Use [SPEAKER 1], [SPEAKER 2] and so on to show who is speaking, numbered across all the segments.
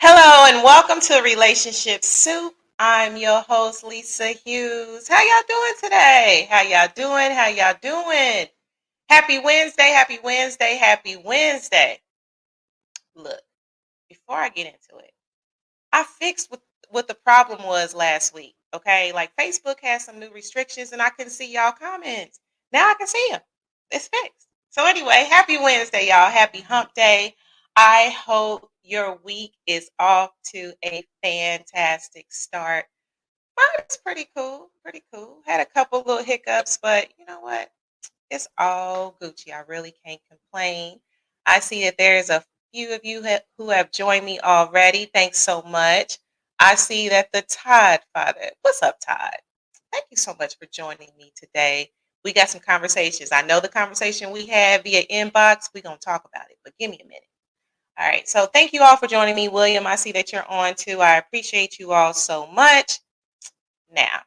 [SPEAKER 1] Hello and welcome to Relationship Soup. I'm your host, Lisa Hughes. How y'all doing today? How y'all doing? How y'all doing? Happy Wednesday, happy Wednesday, happy Wednesday. Look, before I get into it, I fixed what the problem was last week. Okay, like Facebook has some new restrictions and I couldn't see y'all comments. Now I can see them. It's fixed. So anyway, happy Wednesday, y'all. Happy hump day. I hope your week is off to a fantastic start. Mine was pretty cool. Pretty cool. Had a couple little hiccups, but you know what? It's all Gucci. I really can't complain. I see that there's a few of you who have joined me already. Thanks so much. I see that the Todd Father. What's up, Todd? Thank you so much for joining me today. We got some conversations. I know the conversation we had via inbox. We're going to talk about it, but give me a minute. All right. So thank you all for joining me. William, I see that you're on too. I appreciate you all so much. Now,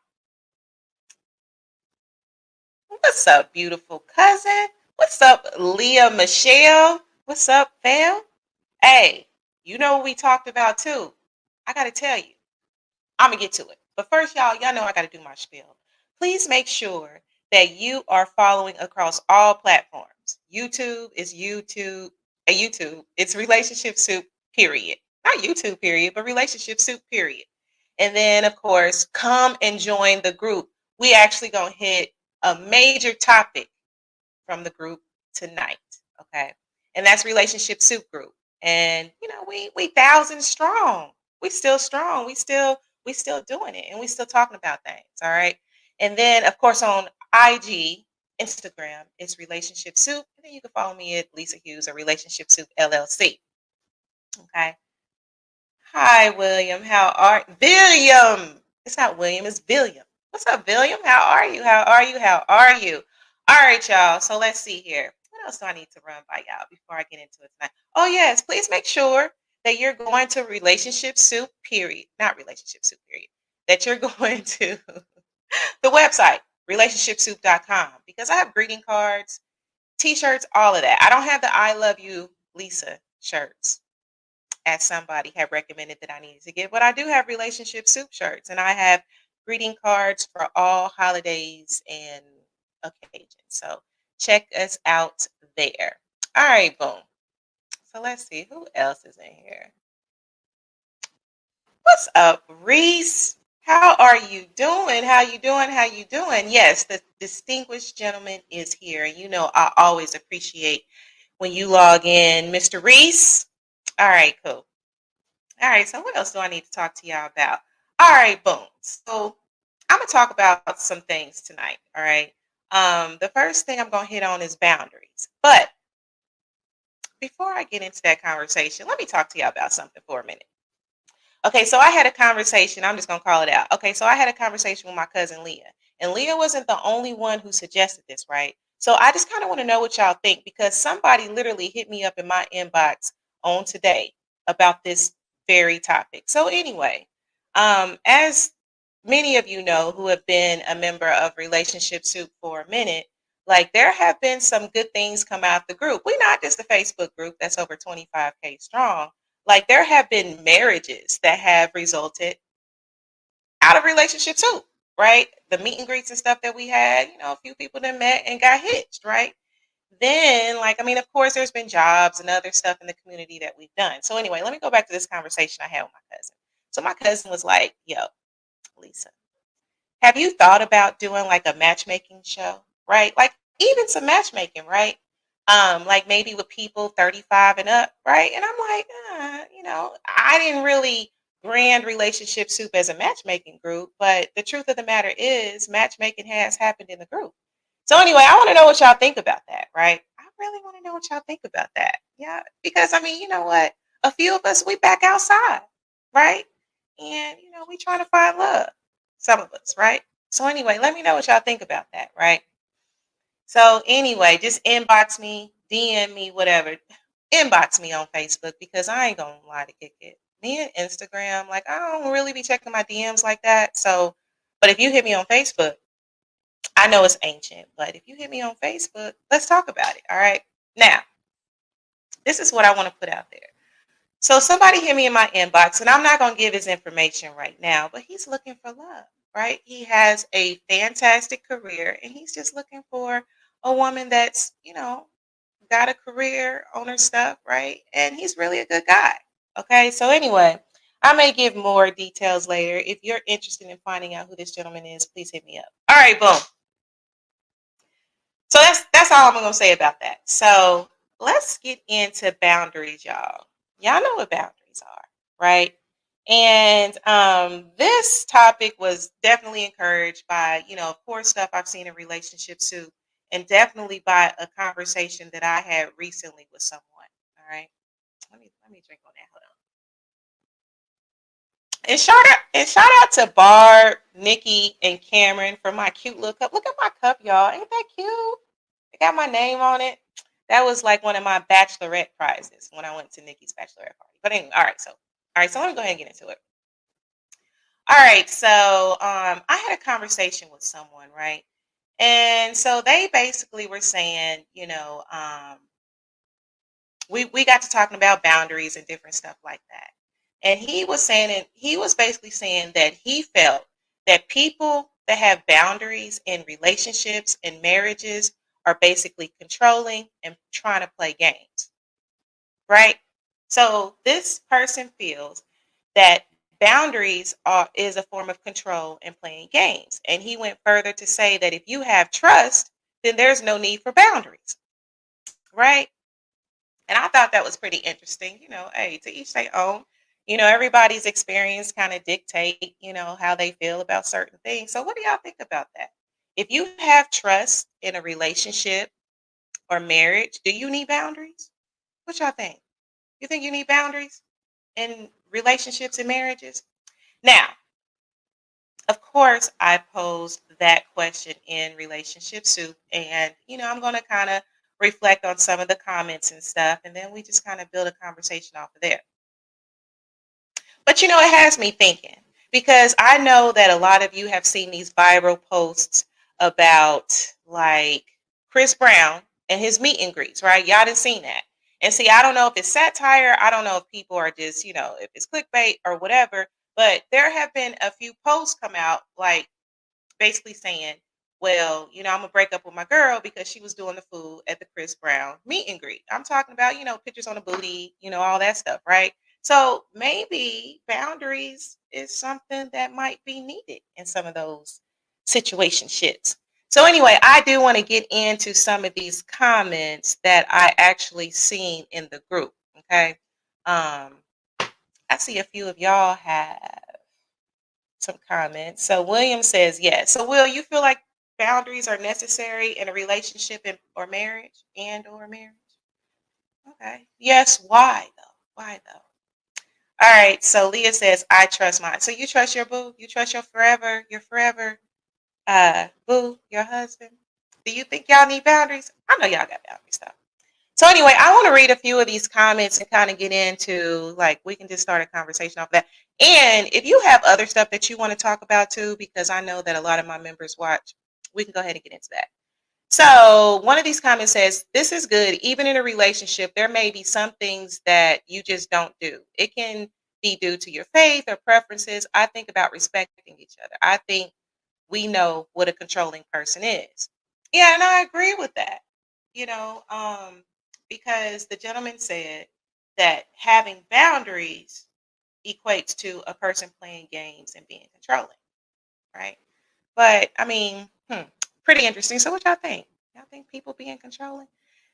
[SPEAKER 1] what's up, beautiful cousin? What's up, Leah Michelle? What's up, fam? Hey, you know what we talked about too. I got to tell you, I'm going to get to it. But first, y'all know I got to do my spiel. Please make sure that you are following across all platforms. YouTube is YouTube. YouTube, it's Relationship Soup, period. Not YouTube, period, but Relationship Soup, period. And then, of course, come and join the group. We actually going to hit a major topic from the group tonight, okay? And that's Relationship Soup Group. And, you know, we 1,000 strong. We still strong. We still doing it, and we still talking about things, all right? And then, of course, on IG, Instagram, it's Relationship Soup. And then you can follow me at Lisa Hughes or Relationship Soup LLC. Okay. Hi, William. How are William? It's not William, it's William. What's up, William? How are you? How are you? How are you? All right, y'all. So let's see here. What else do I need to run by y'all before I get into it tonight? Oh, yes. Please make sure that you're going to Relationship Soup, period. Not Relationship Soup, period. That you're going to the website, relationshipsoup.com, because I have greeting cards, t-shirts, all of that. I don't have the I Love You, Lisa shirts, as somebody had recommended that I needed to get, but I do have Relationship Soup shirts, and I have greeting cards for all holidays and occasions. So check us out there. All right, boom. So let's see who else is in here. What's up, Reese? How are you doing? How you doing? How you doing? Yes, the distinguished gentleman is here. You know, I always appreciate when you log in, Mr. Reese. All right, cool. All right, so what else do I need to talk to y'all about? All right, boom. So I'm gonna talk about some things tonight. All right. The first thing I'm gonna hit on is boundaries. But before I get into that conversation, let me talk to y'all about something for a minute. Okay, so I had a conversation. I'm just gonna call it out. Okay, so I had a conversation with my cousin Leah, and Leah wasn't the only one who suggested this, right? So I just kind of want to know what y'all think because somebody literally hit me up in my inbox on today about this very topic. So anyway, as many of you know who have been a member of Relationship Soup for a minute, like there have been some good things come out the group. We're not just a Facebook group that's over 25K strong, like there have been marriages that have resulted out of relationships too, right? The meet and greets and stuff that we had, a few people that met and got hitched, right? Then, like, I mean, of course, there's been jobs and other stuff in the community that we've done. So anyway, let me go back to this conversation I had with my cousin. So my cousin was like, "Yo, Lisa, have you thought about doing like a matchmaking show, right? Like even some matchmaking, right? Like maybe with people 35 and up, right?" And I'm like, I didn't really brand Relationship Soup as a matchmaking group, but the truth of the matter is matchmaking has happened in the group. So anyway, I want to know what y'all think about that, right? I really want to know what y'all think about that. Yeah, because I mean, you know what? A few of us we back outside, right? And we trying to find love. Some of us, right? So anyway, let me know what y'all think about that, right? So anyway, just inbox me, DM me, whatever. Inbox me on Facebook because I ain't gonna lie to kick it. Me and Instagram, like I don't really be checking my DMs like that. So, but if you hit me on Facebook, I know it's ancient, but if you hit me on Facebook, let's talk about it. All right. Now, this is what I want to put out there. So somebody hit me in my inbox, and I'm not going to give his information right now, but he's looking for love, right? He has a fantastic career, and he's just looking for a woman that's, got a career on her stuff, right? And he's really a good guy. Okay. So anyway, I may give more details later. If you're interested in finding out who this gentleman is, please hit me up. All right, boom. So that's all I'm gonna say about that. So let's get into boundaries, y'all. Y'all know what boundaries are, right? And this topic was definitely encouraged by, of course, stuff I've seen in relationships too, and definitely by a conversation that I had recently with someone. All right, let me drink on that. Hold on. And shout out to Barb, Nikki, and Cameron for my cute little cup. Look at my cup, y'all. Ain't that cute? It got my name on it. That was like one of my bachelorette prizes when I went to Nikki's bachelorette party. But anyway, all right, so let me go ahead and get into it. All right, so I had a conversation with someone, right? And so they basically were saying, we got to talking about boundaries and different stuff like that. And he was basically saying that he felt that people that have boundaries in relationships and marriages are basically controlling and trying to play games, right? So this person feels that boundaries is a form of control and playing games. And he went further to say that if you have trust, then there's no need for boundaries, right? And I thought that was pretty interesting. Hey, to each their own. Everybody's experience kind of dictate, how they feel about certain things. So what do y'all think about that? If you have trust in a relationship or marriage, do you need boundaries? What y'all think? You think you need boundaries in relationships and marriages? Now, of course, I posed that question in Relationship Soup, and I'm going to kind of reflect on some of the comments and stuff, and then we just kind of build a conversation off of there. But it has me thinking because I know that a lot of you have seen these viral posts about like Chris Brown and his meet and greets, right? Y'all done seen that. And see, I don't know if it's satire. I don't know if people are just, if it's clickbait or whatever. But there have been a few posts come out like basically saying, well, I'm gonna break up with my girl because she was doing the food at the Chris Brown meet and greet. I'm talking about, pictures on the booty, all that stuff, right? So maybe boundaries is something that might be needed in some of those situationships. So anyway, I do want to get into some of these comments that I actually seen in the group. Okay. Um, I see a few of y'all have some comments. So William says yes. So Will, you feel like boundaries are necessary in a relationship or marriage and or marriage? Okay. Yes. Why though? Why though? All right. So Leah says, I trust mine. So you trust your boo? You trust your forever boo, your husband? Do you think y'all need boundaries? I know y'all got boundaries though. So anyway, I want to read a few of these comments and kind of get into like we can just start a conversation off that. And if you have other stuff that you want to talk about too, because I know that a lot of my members watch, we can go ahead and get into that. So one of these comments says, this is good. Even in a relationship, there may be some things that you just don't do. It can be due to your faith or preferences. I think about respecting each other. I think we know what a controlling person is. Yeah, and I agree with that. You know, because the gentleman said that having boundaries equates to a person playing games and being controlling, right? But I mean, pretty interesting. So what y'all think? Y'all think people being controlling?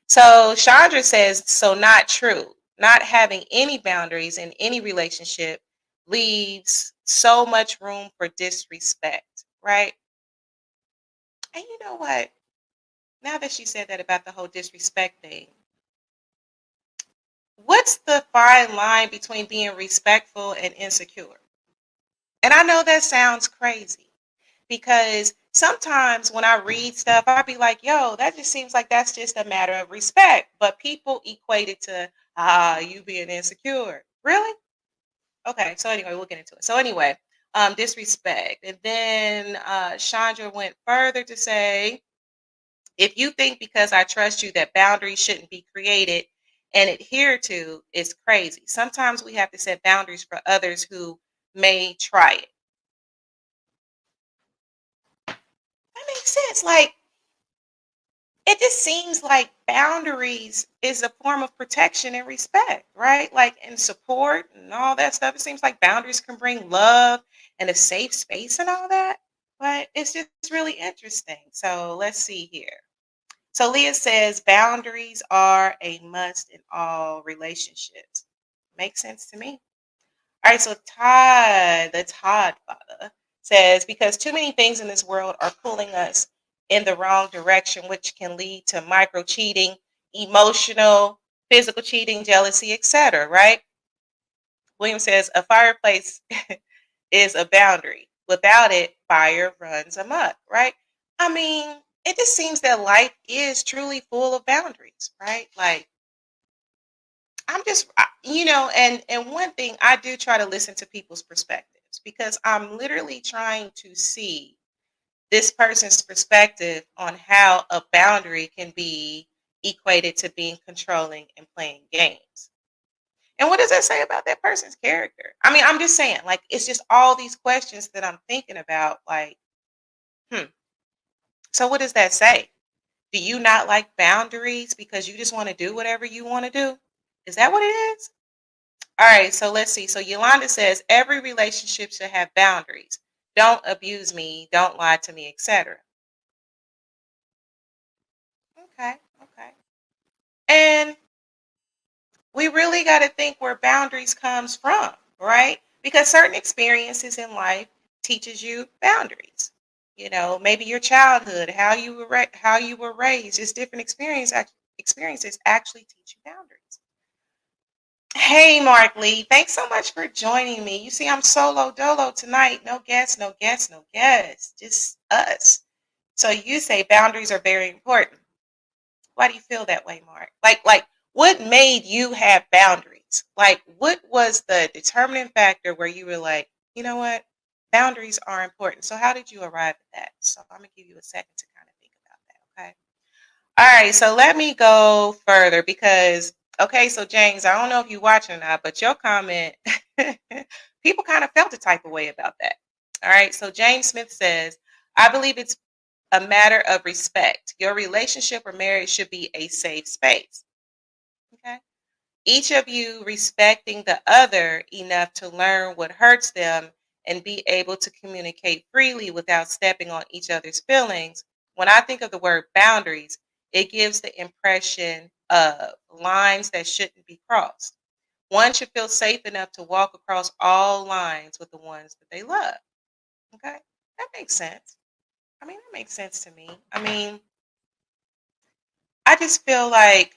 [SPEAKER 1] So Chandra says, so not true. Not having any boundaries in any relationship leaves so much room for disrespect, right? And you know what? Now that she said that about the whole disrespect thing, what's the fine line between being respectful and insecure? And I know that sounds crazy because sometimes when I read stuff, I'll be like, yo, that just seems like that's just a matter of respect. But people equate it to, you being insecure. Really? Okay. So anyway, we'll get into it. So anyway, disrespect. And then Chandra went further to say, if you think because I trust you that boundaries shouldn't be created and adhered to, it's crazy. Sometimes we have to set boundaries for others who may try it. That makes sense. Like, it just seems like boundaries is a form of protection and respect, right? Like, and support and all that stuff. It seems like boundaries can bring love and a safe space and all that. But it's just really interesting. So let's see here. So Leah says boundaries are a must in all relationships. Makes sense to me. All right, so Todd, the Todd father, says because too many things in this world are pulling us in the wrong direction, which can lead to micro cheating, emotional, physical cheating, jealousy, etc. Right? William says a fireplace is a boundary. Without it, fire runs amok. Right? I mean, it just seems that life is truly full of boundaries, right? Like I'm just, and one thing I do try to listen to people's perspectives because I'm literally trying to see this person's perspective on how a boundary can be equated to being controlling and playing games. And what does that say about that person's character? I mean, I'm just saying, like, it's just all these questions that I'm thinking about, like, hmm. So what does that say? Do you not like boundaries because you just want to do whatever you want to do? Is that what it is? All right, so let's see. So Yolanda says every relationship should have boundaries. Don't abuse me, don't lie to me, etc. Okay, okay. And we really got to think where boundaries comes from, right? Because certain experiences in life teaches you boundaries. You know, maybe your childhood, how you were raised, just different experiences actually teach you boundaries. Hey, Mark Lee, thanks so much for joining me. You see, I'm solo dolo tonight. No guests, no guests, no guests, just us. So you say boundaries are very important. Why do you feel that way, Mark? Like, what made you have boundaries? Like, what was the determining factor where you were like, you know what, boundaries are important? So how did you arrive at that? So I'm gonna give you a second to kind of think about that. Okay. All right, so let me go further because okay, so James, I don't know if you're watching or not, but your comment, people kind of felt a type of way about that. All right, so James Smith says, I believe it's a matter of respect. Your relationship or marriage should be a safe space. Okay. Each of you respecting the other enough to learn what hurts them and be able to communicate freely without stepping on each other's feelings. When I think of the word boundaries, it gives the impression of lines that shouldn't be crossed. One should feel safe enough to walk across all lines with the ones that they love. Okay? That makes sense. I mean, that makes sense to me. I mean, I just feel like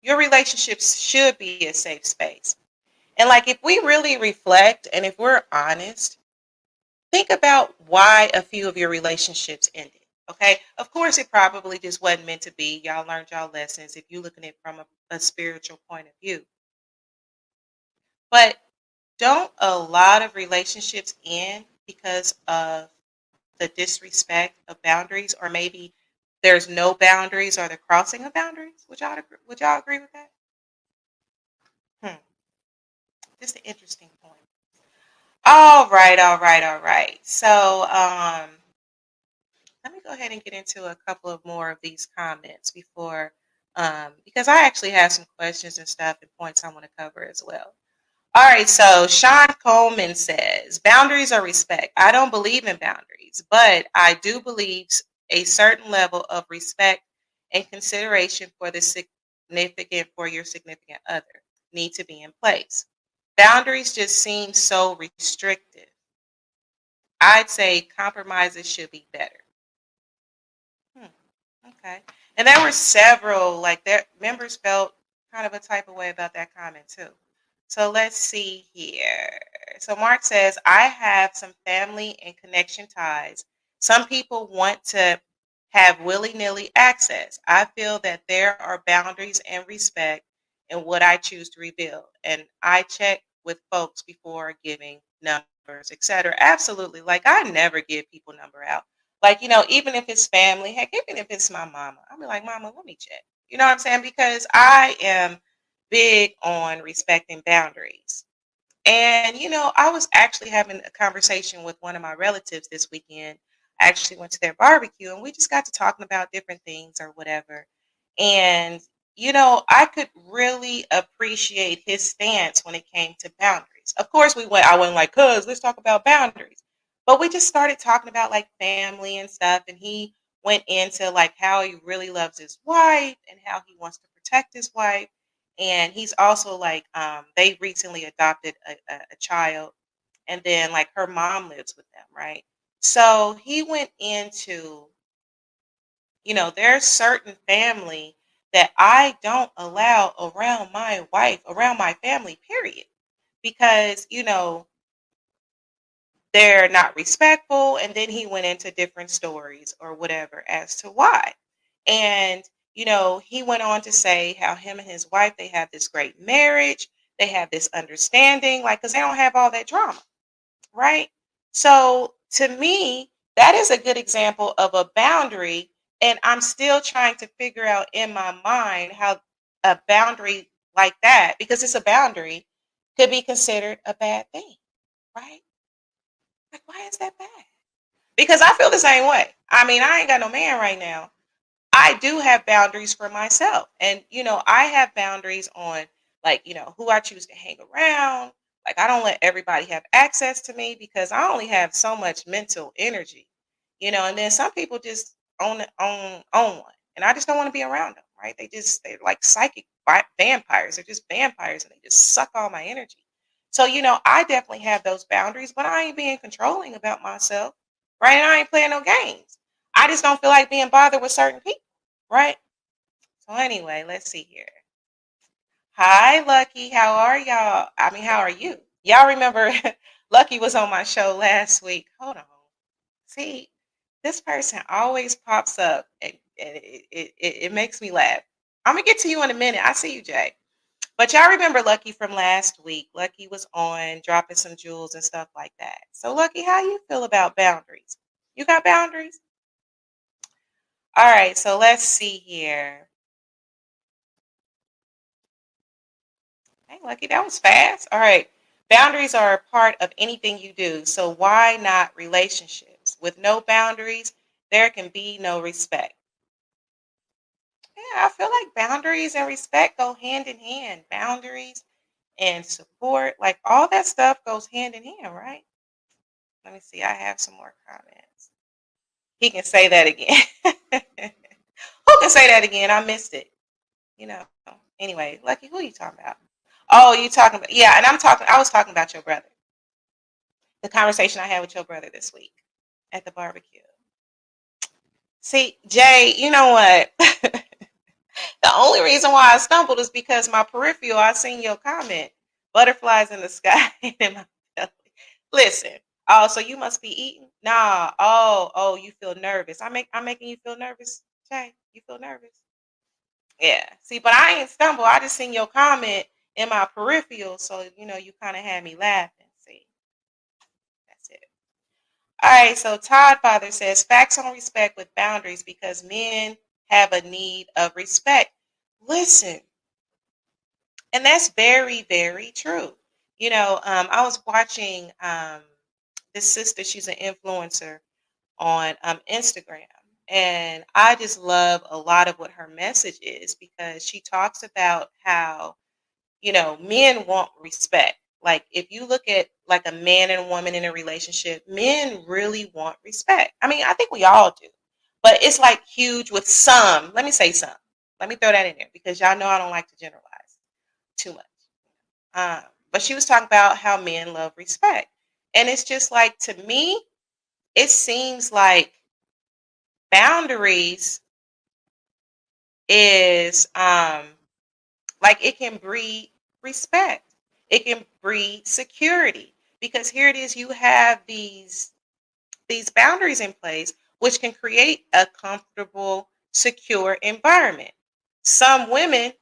[SPEAKER 1] your relationships should be a safe space. And like if we really reflect and if we're honest, think about why a few of your relationships ended. Okay. Of course, it probably just wasn't meant to be. Y'all learned y'all lessons if you're looking at it from a spiritual point of view. But don't a lot of relationships end because of the disrespect of boundaries, or maybe there's no boundaries or the crossing of boundaries? Would y'all agree with that? Hmm. Just an interesting point. All right, all right, all right. So let me go ahead and get into a couple of more of these comments before, because I actually have some questions and stuff and points I want to cover as well. All right, so Sean Coleman says boundaries are respect. I don't believe in boundaries, but I do believe a certain level of respect and consideration for your significant other need to be in place. Boundaries just seem so restrictive. I'd say compromises should be better. Hmm. Okay. And there were several, like their members felt kind of a type of way about that comment too. So let's see here. So Mark says, I have some family and connection ties. Some people want to have willy-nilly access. I feel that there are boundaries and respect in what I choose to reveal. And I check with folks before giving numbers, etc. Absolutely. Like I never give people number out. Like, even if it's family, heck, even if it's my mama, I'll be like, Mama, let me check. You know what I'm saying? Because I am big on respecting boundaries. And, I was actually having a conversation with one of my relatives this weekend. I actually went to their barbecue and we just got to talking about different things or whatever. And, I could really appreciate his stance when it came to boundaries. Of course, I went like, cuz, let's talk about boundaries. But we just started talking about like family and stuff. And he went into like how he really loves his wife and how he wants to protect his wife, and he's also like they recently adopted a child, and then like her mom lives with them, right? So he went into, there's certain family that I don't allow around my wife, around my family, period, because they're not respectful. And then he went into different stories or whatever as to why. And, he went on to say how him and his wife, they have this great marriage. They have this understanding, like, because they don't have all that drama, right? So to me, that is a good example of a boundary. And I'm still trying to figure out in my mind how a boundary like that, because it's a boundary, could be considered a bad thing, right? Like, why is that bad? Because I feel the same way. I mean, I ain't got no man right now. I do have boundaries for myself. And, I have boundaries on like, who I choose to hang around. Like I don't let everybody have access to me because I only have so much mental energy. And then some people just own one. And I just don't want to be around them, right? They're like psychic vampires. They're just vampires and they just suck all my energy. So, I definitely have those boundaries, but I ain't being controlling about myself, right? And I ain't playing no games. I just don't feel like being bothered with certain people, right? So anyway, let's see here. Hi, Lucky. How are y'all? I mean, how are you? Y'all remember Lucky was on my show last week. Hold on. See, this person always pops up and it makes me laugh. I'm gonna get to you in a minute. I see you, Jay. But y'all remember Lucky from last week. Lucky was on dropping some jewels and stuff like that. So Lucky, how you feel about boundaries? You got boundaries? All right, so let's see here. Hey, Lucky, that was fast. All right. Boundaries are a part of anything you do. So why not relationships? With no boundaries, there can be no respect. I feel like boundaries and respect go hand in hand. Boundaries and support, like all that stuff goes hand in hand, right? Let me see. I have some more comments. He can say that again. Who can say that again? I missed it. You know. Anyway, Lucky, who are you talking about? Oh, you talking about, yeah, and I was talking about your brother. The conversation I had with your brother this week at the barbecue. See, Jay, you know what? The only reason why I stumbled is because my peripheral, I seen your comment. Butterflies in the sky in my belly. Listen. Oh, so you must be eating? Nah. Oh, you feel nervous. I'm making you feel nervous, Jay. You feel nervous? Yeah. See, but I ain't stumble. I just seen your comment in my peripheral, so you kind of had me laughing. See, that's it. All right. So Todd Father says facts on respect with boundaries because men have a need of respect. Listen, and that's very, very true. I was watching this sister. She's an influencer on Instagram. And I just love a lot of what her message is because she talks about how, men want respect. Like if you look at like a man and a woman in a relationship, men really want respect. I mean, I think we all do. But it's like huge with some. Let me say some. Let me throw that in there because y'all know I don't like to generalize too much. Um, but she was talking about how men love respect. And it's just like to me, it seems like boundaries is like it can breed respect. It can breed security because here it is you have these boundaries in place which can create a comfortable, secure environment. Some women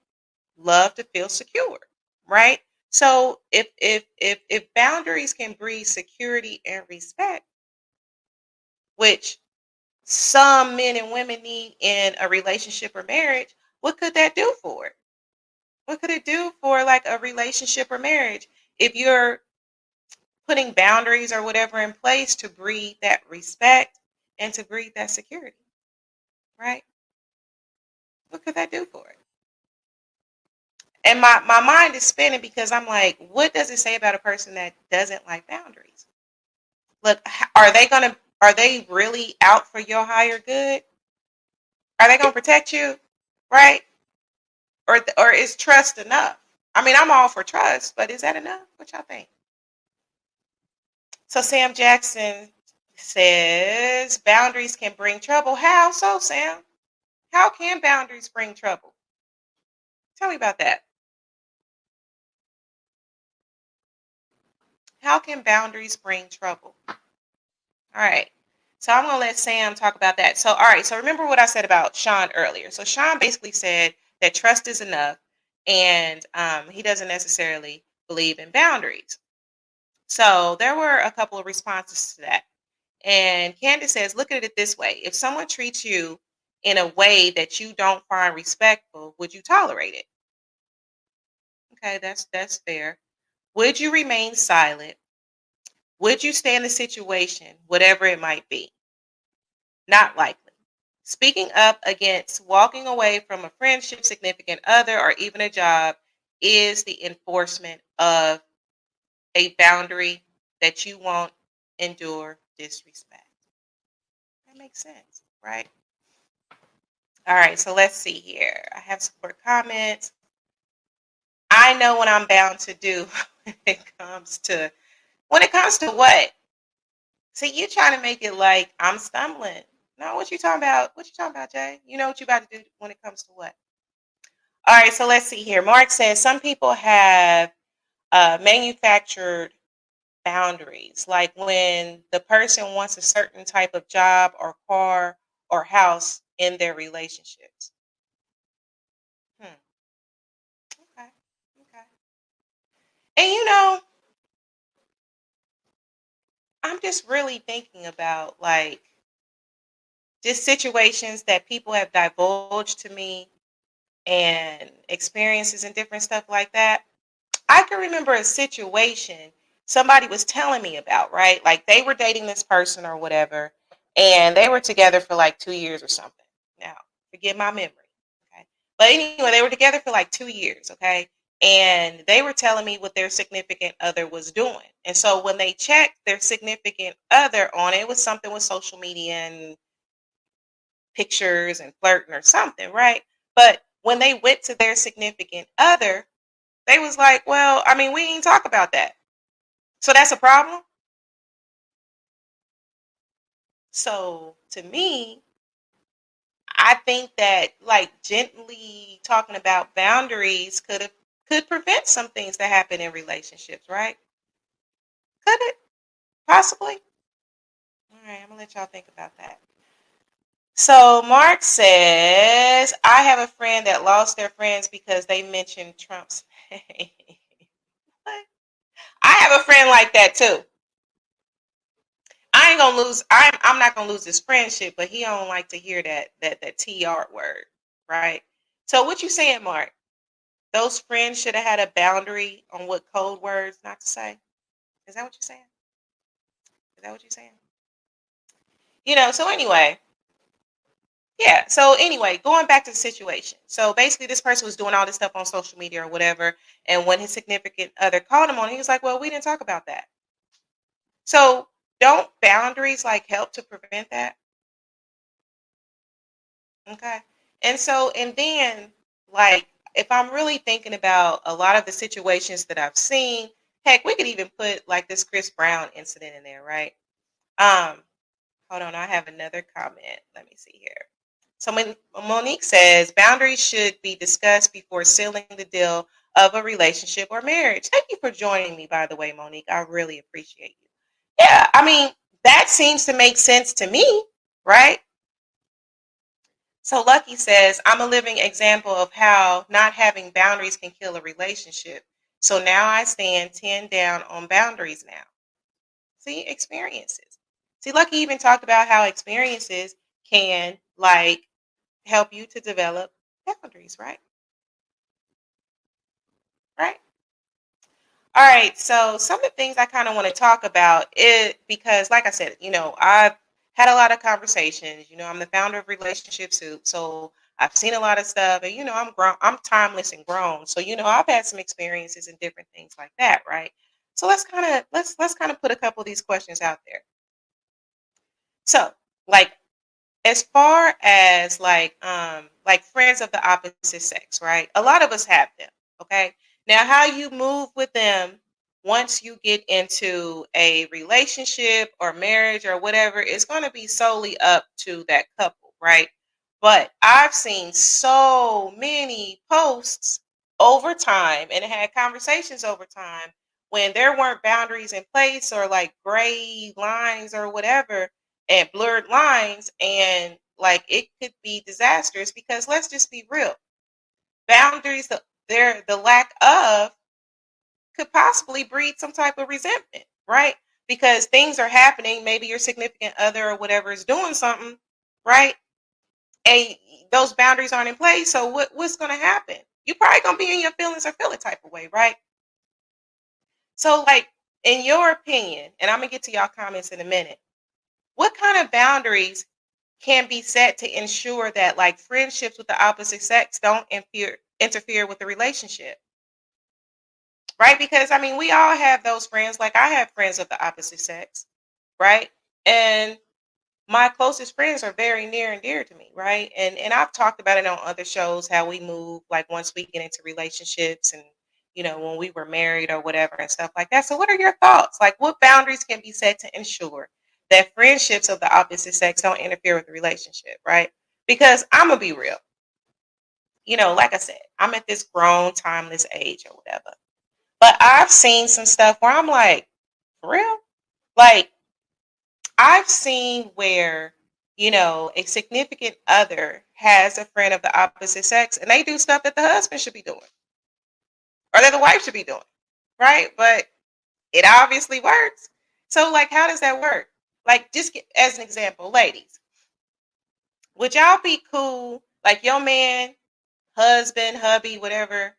[SPEAKER 1] love to feel secure, right? So if boundaries can breed security and respect, which some men and women need in a relationship or marriage, what could that do for it? What could it do for like a relationship or marriage if you're putting boundaries or whatever in place to breed that respect and to breed that security, right? What could that do for it? And my mind is spinning because I'm like, what does it say about a person that doesn't like boundaries? Look, are they really out for your higher good? Are they gonna protect you? Right? Or is trust enough? I mean, I'm all for trust, but is that enough? What y'all think? So Sam Jackson says boundaries can bring trouble. How so, Sam? How can boundaries bring trouble? Tell me about that. How can boundaries bring trouble? All right. So I'm going to let Sam talk about that. So, all right. So remember what I said about Sean earlier. So Sean basically said that trust is enough and he doesn't necessarily believe in boundaries. So there were a couple of responses to that. And Candace says, look at it this way. If someone treats you in a way that you don't find respectful, would you tolerate it? Okay, that's fair. Would you remain silent? Would you stay in the situation, whatever it might be? Not likely. Speaking up against walking away from a friendship, significant other, or even a job is the enforcement of a boundary that you won't endure disrespect. That makes sense, right? All right, so let's see here. I have some more comments. I know what I'm bound to do when it comes to what? See, you trying to make it like I'm stumbling. No, what you talking about? What you talking about, Jay? You know what you about to do when it comes to what? All right, so let's see here. Mark says some people have manufactured boundaries, like when the person wants a certain type of job or car or house in their relationships. Hmm. Okay. Okay. And I'm just really thinking about like just situations that people have divulged to me and experiences and different stuff like that. I can remember a situation somebody was telling me about, right? Like they were dating this person or whatever, and they were together for like 2 years or something. Now, forget my memory. Okay. But anyway, they were together for like 2 years, okay? And they were telling me what their significant other was doing. And so when they checked their significant other on it, it was something with social media and pictures and flirting or something, right? But when they went to their significant other, they was like, well, I mean, we ain't talk about that. So that's a problem. So to me, I think that like gently talking about boundaries could prevent some things that happen in relationships, right? Could it possibly? All right, I'm gonna let y'all think about that. So Mark says, I have a friend that lost their friends because they mentioned Trump's name. What? I have a friend like that too. I ain't gonna lose. I'm not gonna lose this friendship, but he don't like to hear that TR word, right? So what you saying, Mark? Those friends should have had a boundary on what code words not to say. Is that what you're saying? Is that what you're saying? So anyway, yeah. So anyway, going back to the situation. So basically, this person was doing all this stuff on social media or whatever. And when his significant other called him on, he was like, well, we didn't talk about that. So don't boundaries like help to prevent that? Okay. And then, like, if I'm really thinking about a lot of the situations that I've seen, heck, we could even put like this Chris Brown incident in there, right? Um, Hold on, I have another comment. Let me see here. So Monique says boundaries should be discussed before sealing the deal of a relationship or marriage. Thank you for joining me, by the way, Monique. I really appreciate you. Yeah, I mean, that seems to make sense to me, right? So Lucky says, I'm a living example of how not having boundaries can kill a relationship. So now I stand 10 down on boundaries now. See, experiences. See, Lucky even talked about how experiences can like help you to develop boundaries, right? Right? All right. So some of the things I kind of want to talk about it because like I said, I've had a lot of conversations. I'm the founder of Relationship Soup. So I've seen a lot of stuff and I'm grown, I'm timeless and grown. So, I've had some experiences and different things like that, right? So let's kind of put a couple of these questions out there. So, like as far as like friends of the opposite sex, right? A lot of us have them, okay? Now how you move with them once you get into a relationship or marriage or whatever is going to be solely up to that couple, right? But I've seen so many posts over time and had conversations over time when there weren't boundaries in place or like gray lines or whatever and blurred lines, and like it could be disastrous because let's just be real, boundaries, the lack of could possibly breed some type of resentment, right? Because things are happening, maybe your significant other or whatever is doing something, right? And those boundaries aren't in place, so what's going to happen? You're probably going to be in your feelings or feel a type of way, right? So like, in your opinion, and I'm going to get to y'all comments in a minute, what kind of boundaries can be set to ensure that like friendships with the opposite sex don't interfere with the relationship, right? Because I mean, we all have those friends. Like I have friends of the opposite sex, right? And my closest friends are very near and dear to me, right? And I've talked about it on other shows how we move like once we get into relationships and when we were married or whatever and stuff like that. So what are your thoughts? Like what boundaries can be set to ensure that friendships of the opposite sex don't interfere with the relationship, right? Because I'm gonna be real. Like I said, I'm at this grown, timeless age or whatever. But I've seen some stuff where I'm like, for real? Like I've seen where, a significant other has a friend of the opposite sex and they do stuff that the husband should be doing or that the wife should be doing, right? But it obviously works. So, like, how does that work? Like, just as an example, ladies, would y'all be cool, like, your man, husband, hubby, whatever,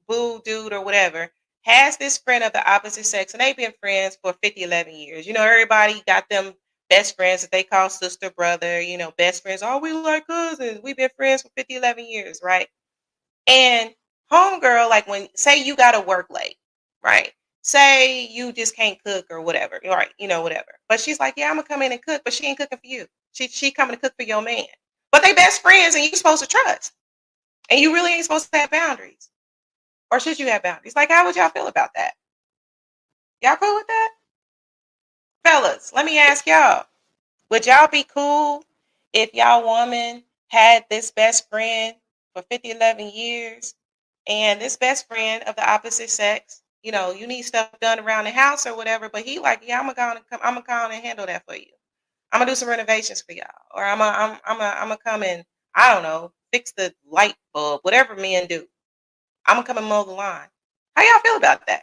[SPEAKER 1] boo, dude, or whatever, has this friend of the opposite sex and they've been friends for 50, 11 years? Everybody got them best friends that they call sister, brother, best friends. Oh, we like cousins. We've been friends for 50, 11 years, right? And homegirl, like when, say you got to work late, right? Say you just can't cook or whatever, right? Whatever. But she's like, yeah, I'm gonna come in and cook, but she ain't cooking for you. She coming to cook for your man. But they best friends and you supposed to trust. And you really ain't supposed to have boundaries. Or should you have boundaries? Like, how would y'all feel about that? Y'all cool with that? Fellas, let me ask y'all. Would y'all be cool if y'all woman had this best friend for 50, 11 years, and this best friend of the opposite sex, you need stuff done around the house or whatever, but he like, yeah, I'm gonna come and handle that for you. I'm gonna do some renovations for y'all, or I'm gonna come and, I don't know, fix the light bulb, whatever men do. I'm gonna come and mow the lawn. How y'all feel about that?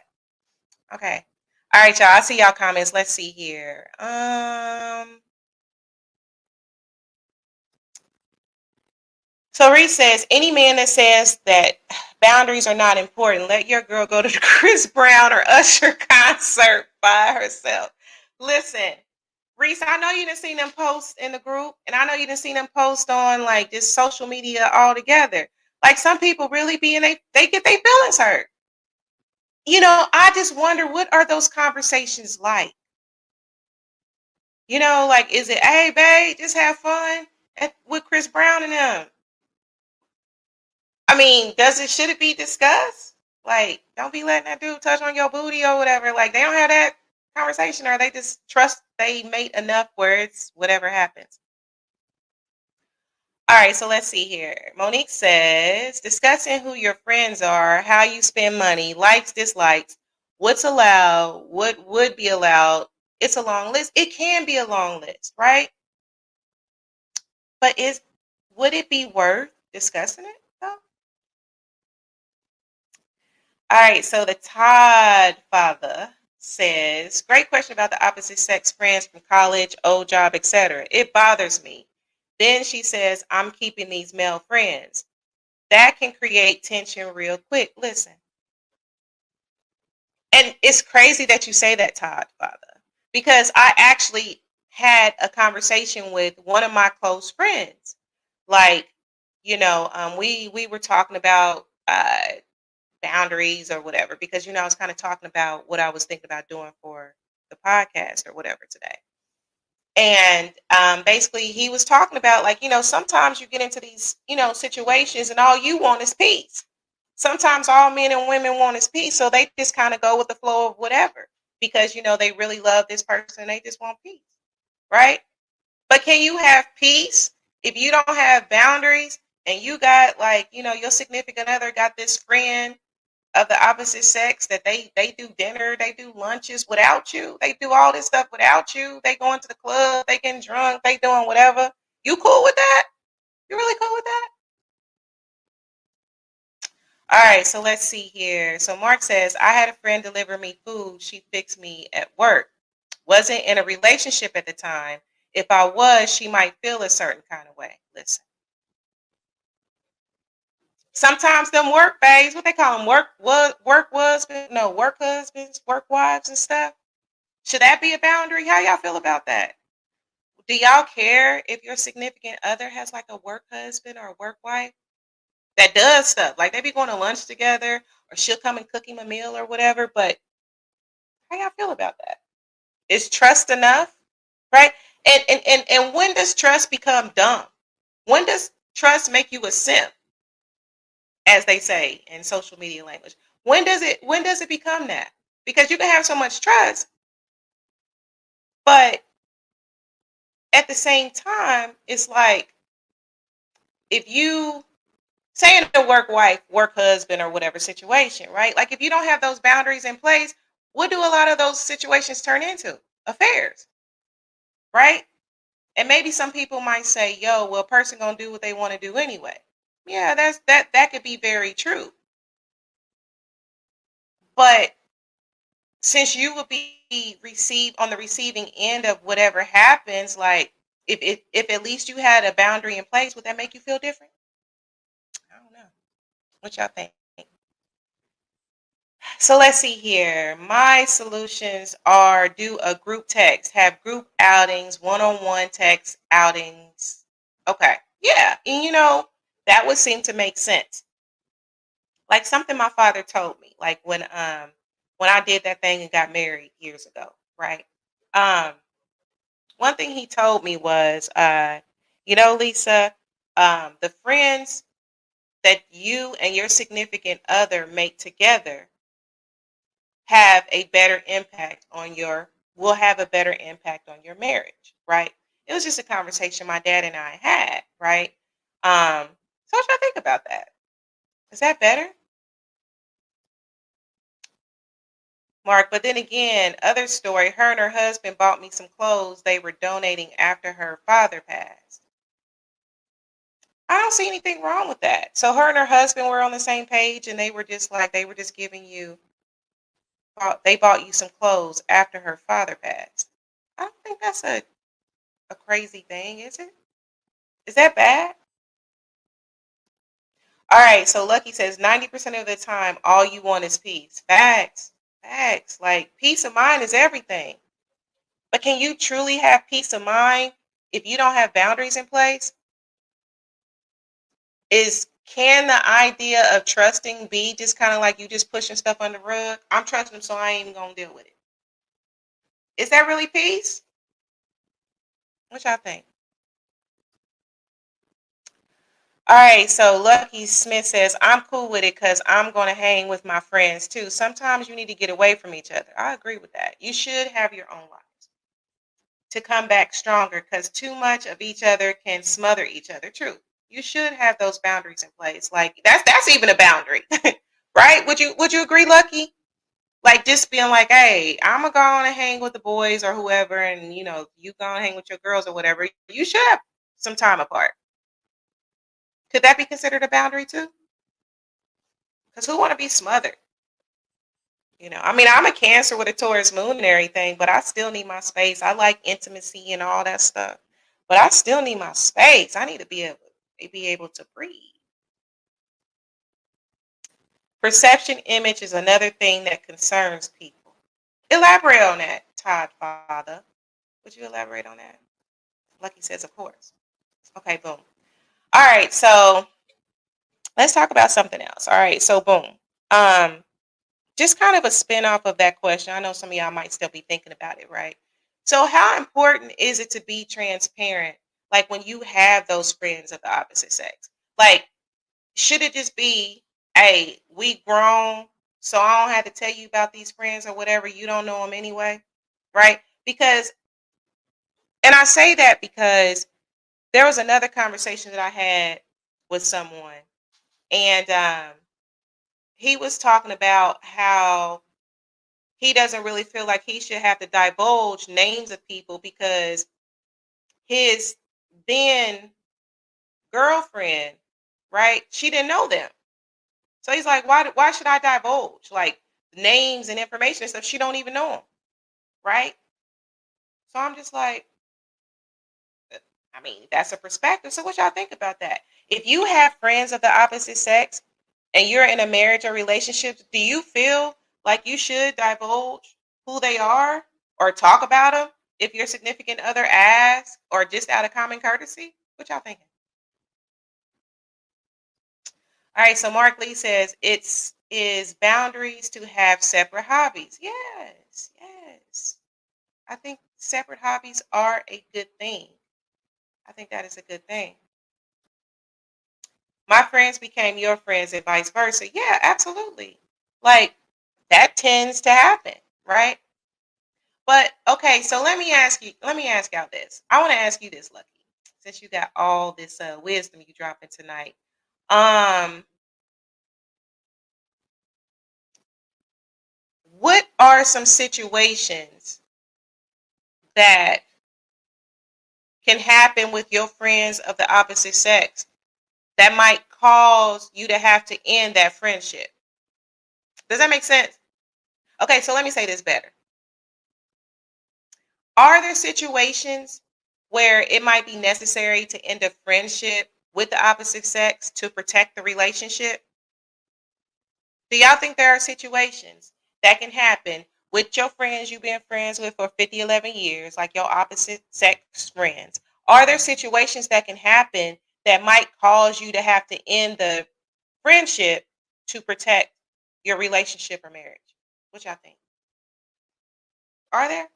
[SPEAKER 1] Okay. All right, y'all. I see y'all comments. Let's see here. So Reese says, any man that says that boundaries are not important, let your girl go to the Chris Brown or Usher concert by herself. Listen, Reese, I know you didn't see them post in the group, and I know you didn't see them post on like this social media altogether. Like some people really be in they get their feelings hurt. I just wonder, what are those conversations like? Like, is it, hey babe, just have fun with Chris Brown and them? I mean, should it be discussed? Like, don't be letting that dude touch on your booty or whatever. Like, they don't have that conversation, or they just trust they mate enough where it's whatever happens. All right, so let's see here. Monique says, discussing who your friends are, how you spend money, likes, dislikes, what's allowed, what would be allowed. It's a long list. It can be a long list, right? But would it be worth discussing it though? All right, so the Todd father says, great question about the opposite sex friends from college, old job, etc. It bothers me. Then she says, I'm keeping these male friends. That can create tension real quick. Listen. And it's crazy that you say that, Todd father, because I actually had a conversation with one of my close friends. Like, we were talking about boundaries or whatever, because I was kind of talking about what I was thinking about doing for the podcast or whatever today. And basically he was talking about, like, sometimes you get into these situations and all you want is peace. Sometimes all men and women want is peace, so they just kind of go with the flow of whatever, because they really love this person, they just want peace, right? But can you have peace if you don't have boundaries, and you got, like, your significant other got this friend of the opposite sex that they do dinner, they do lunches without you, they do all this stuff without you, they going to the club, they getting drunk, they doing whatever. You cool with that? You really cool with that? All right, so let's see here. So Mark says, I had a friend deliver me food. She fixed me at work. Wasn't in a relationship at the time. If I was, she might feel a certain kind of way. Listen. Sometimes them work babes, what they call them, work husbands, work wives and stuff. Should that be a boundary? How y'all feel about that? Do y'all care if your significant other has like a work husband or a work wife that does stuff? Like, they be going to lunch together, or she'll come and cook him a meal or whatever, but how y'all feel about that? Is trust enough? Right? And when does trust become dumb? When does trust make you a simp, as they say in social media language? When does it become that? Because you can have so much trust, but at the same time, it's like, if you say in a work wife, work husband, or whatever situation, right? Like, if you don't have those boundaries in place, what do a lot of those situations turn into? Affairs, right? And maybe some people might say, yo, well, a person gonna do what they want to do anyway. Yeah, that could be very true. But since you will be received on the receiving end of whatever happens, like, if at least you had a boundary in place, would that make you feel different? I don't know. What y'all think? So let's see here. My solutions are do a group text, have group outings, one-on-one text outings. Okay. Yeah. And that would seem to make sense. Like something my father told me, like when I did that thing and got married years ago, right? Um one thing he told me was Lisa, the friends that you and your significant other make together have a better impact on your will have a better impact on your marriage, right? It was just a conversation my dad and I had, right? So what y'all think about that? Is that better? Mark, but then again, other story, her and her husband bought me some clothes they were donating after her father passed. I don't see anything wrong with that. So her and her husband were on the same page and they were just giving you they bought you some clothes after her father passed. I don't think that's a crazy thing, is it? Is that bad? All right, so Lucky says 90% of the time, all you want is peace. Facts. Facts. Like, peace of mind is everything. But can you truly have peace of mind if you don't have boundaries in place? Can the idea of trusting be just kind of like you just pushing stuff on the rug? I'm trusting them, so I ain't even gonna deal with it. Is that really peace? What y'all think? All right, so Lucky Smith says, I'm cool with it because I'm going to hang with my friends too. Sometimes you need to get away from each other. I agree with that. You should have your own lives to come back stronger because too much of each other can smother each other. True. You should have those boundaries in place. Like that's even a boundary, right? Would you agree, Lucky? Like just being like, hey, I'm gonna go on and hang with the boys or whoever, and you go and hang with your girls or whatever. You should have some time apart. Could that be considered a boundary too? Because who want to be smothered? I mean, I'm a Cancer with a Taurus moon and everything, but I still need my space. I like intimacy and all that stuff, but I still need my space. I need to be able to breathe. Perception image is another thing that concerns people. Elaborate on that, Todd Father. Would you elaborate on that? Lucky says, of course. Okay, boom. All right, so let's talk about something else. All right, so boom. Um, just kind of a spin off of that question. I know some of y'all might still be thinking about it, right? So, how important is it to be transparent? Like when you have those friends of the opposite sex, like should it just be, hey, we grown, so I don't have to tell you about these friends or whatever. You don't know them anyway, right? Because, and I say that because there was another conversation that I had with someone, and he was talking about how he doesn't really feel like he should have to divulge names of people because his then girlfriend, right? She didn't know them. So he's like, why should I divulge like names and information and stuff? She don't even know them, right? So I'm just like, I mean, that's a perspective. So what y'all think about that? If you have friends of the opposite sex and you're in a marriage or relationship, do you feel like you should divulge who they are or talk about them if your significant other asks or just out of common courtesy? What y'all thinking? All right, so Mark Lee says it's is boundaries to have separate hobbies. Yes, yes. I think separate hobbies are a good thing. I think that is a good thing. My friends became your friends and vice versa. Yeah, absolutely. Like that tends to happen, right? But okay, so let me ask y'all this. I want to ask you this, Lucky, since you got all this wisdom you dropping tonight. Um, what are some situations that can happen with your friends of the opposite sex that might cause you to have to end that friendship? Does that make sense? Okay, so let me say this better. Are there situations where it might be necessary to end a friendship with the opposite sex to protect the relationship? Do y'all think there are situations that can happen with your friends you've been friends with for 50, 11 years, like your opposite sex friends? Are there situations that can happen that might cause you to have to end the friendship to protect your relationship or marriage? What y'all think? Are there?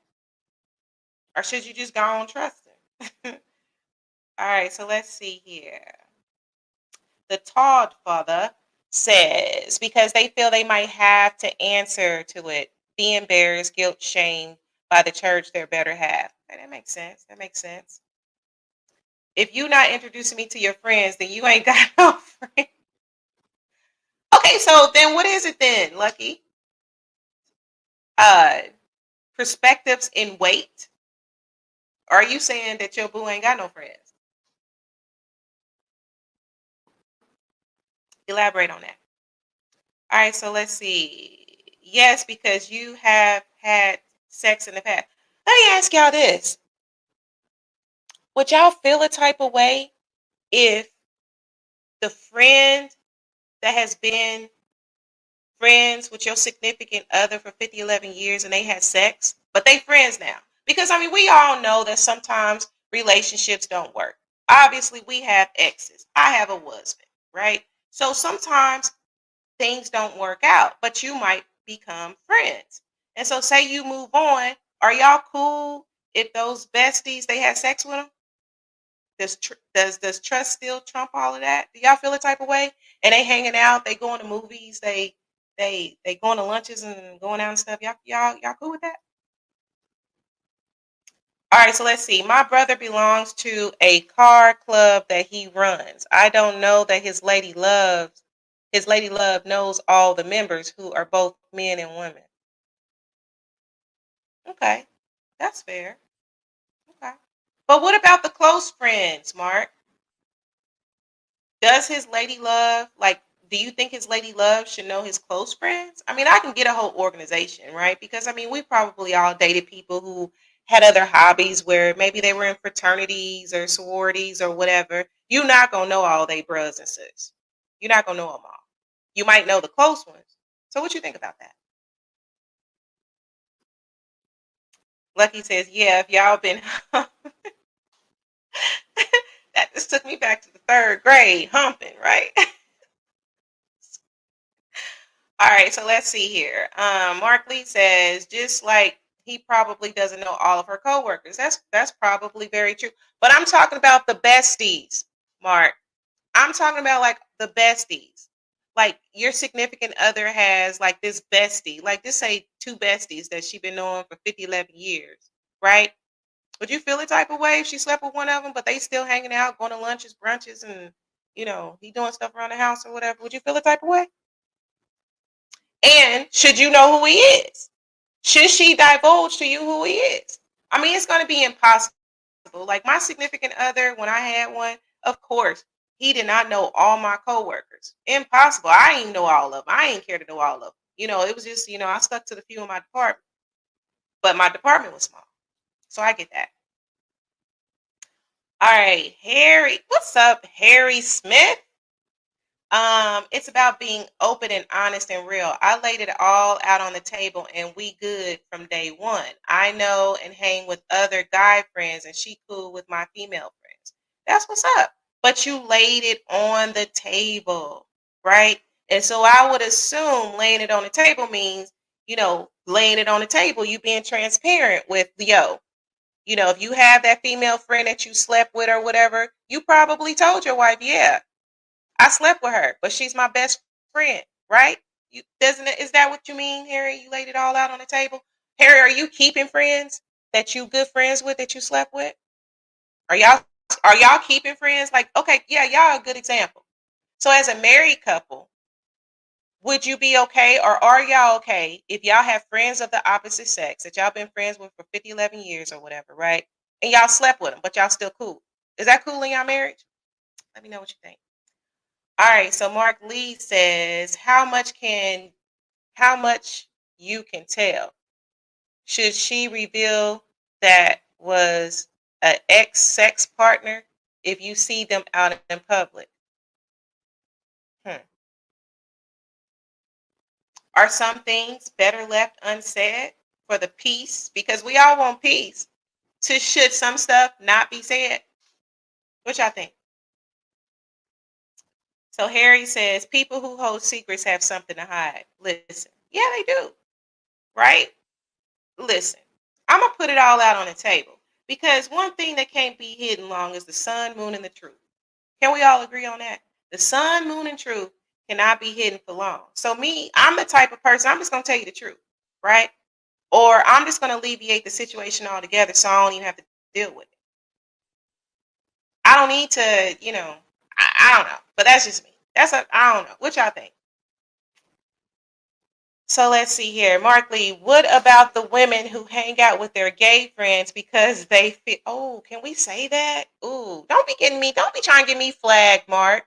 [SPEAKER 1] Or should you just go on trusting? All right, so let's see here. The Todd father says because they feel they might have to answer to it, be embarrassed, guilt, shame by the church, their better half. Okay, that makes sense. That makes sense. If you not introducing me to your friends, then you ain't got no friends. Okay, so then what is it then, Lucky? Uh, perspectives in weight. Or are you saying that your boo ain't got no friends? Elaborate on that. All right, so let's see. Yes, because you have had sex in the past. Let me ask y'all this. Would y'all feel a type of way if the friend that has been friends with your significant other for 50, 11 years and they had sex, but they friends now? Because, I mean, we all know that sometimes relationships don't work. Obviously, we have exes. I have a husband, right? So sometimes things don't work out, but you might become friends. And so, say you move on, are y'all cool if those besties they had sex with them? Does trust still trump all of that? Do y'all feel a type of way? And they hanging out, they going to movies, they going to lunches and going out and stuff. Y'all cool with that? All right, so let's see. My brother belongs to a car club that he runs. I don't know that his lady love knows all the members who are both men and women. Okay, that's fair. Okay. But what about the close friends, Mark? Does his lady love, like, do you think his lady love should know his close friends? I mean, I can get a whole organization, right? Because, I mean, we probably all dated people who had other hobbies where maybe they were in fraternities or sororities or whatever. You're not going to know all they bros and sis. You're not going to know them all. You might know the close ones. So what you think about that? Lucky says, yeah, if y'all been that just took me back to the third grade, humping, right? All right, so let's see here. Mark Lee says, just like he probably doesn't know all of her coworkers. That's probably very true. But I'm talking about the besties, Mark. I'm talking about like the besties. Like your significant other has like this bestie, like just say two besties that she been knowing for 50, 11 years, right? Would you feel a type of way if she slept with one of them, but they still hanging out, going to lunches, brunches, and he doing stuff around the house or whatever? Would you feel a type of way? And should you know who he is? Should she divulge to you who he is? I mean, it's going to be impossible. Like my significant other, when I had one, of course, he did not know all my coworkers. Impossible. I ain't know all of them. I ain't care to know all of them. It was just, I stuck to the few in my department, but my department was small. So I get that. All right, Harry. What's up, Harry Smith? It's about being open and honest and real. I laid it all out on the table and we good from day one. I know and hang with other guy friends and she cool with my female friends. That's what's up. But you laid it on the table, right? And so I would assume laying it on the table means, laying it on the table, you being transparent with if you have that female friend that you slept with or whatever, you probably told your wife, yeah, I slept with her, but she's my best friend, right? You doesn't it, is that what you mean, Harry? You laid it all out on the table. Harry, are you keeping friends that you good friends with that you slept with? Are y'all are y'all keeping friends? Like, okay, yeah, y'all a good example. So as a married couple, would you be okay or are y'all okay if y'all have friends of the opposite sex that y'all been friends with for 50, 11 years or whatever, right? And y'all slept with them, but y'all still cool. Is that cool in y'all marriage? Let me know what you think. All right, so Mark Lee says, how much you can tell? Should she reveal that was an ex sex partner if you see them out in public? Hmm. Are some things better left unsaid for the peace? Because we all want peace. To should some stuff not be said? Which I think. So Harry says people who hold secrets have something to hide. Listen. Yeah, they do. Right? Listen. I'm gonna put it all out on the table. Because one thing that can't be hidden long is the sun, moon, and the truth. Can we all agree on that? The sun, moon, and truth cannot be hidden for long. So me, I'm the type of person, I'm just gonna tell you the truth, right? Or I'm just gonna alleviate the situation altogether so I don't even have to deal with it. I don't need to, I don't know. But that's just me. I don't know. What y'all think? So let's see here. Mark Lee, what about the women who hang out with their gay friends because they feel, oh, can we say that? Ooh, don't be trying to get me flagged, Mark.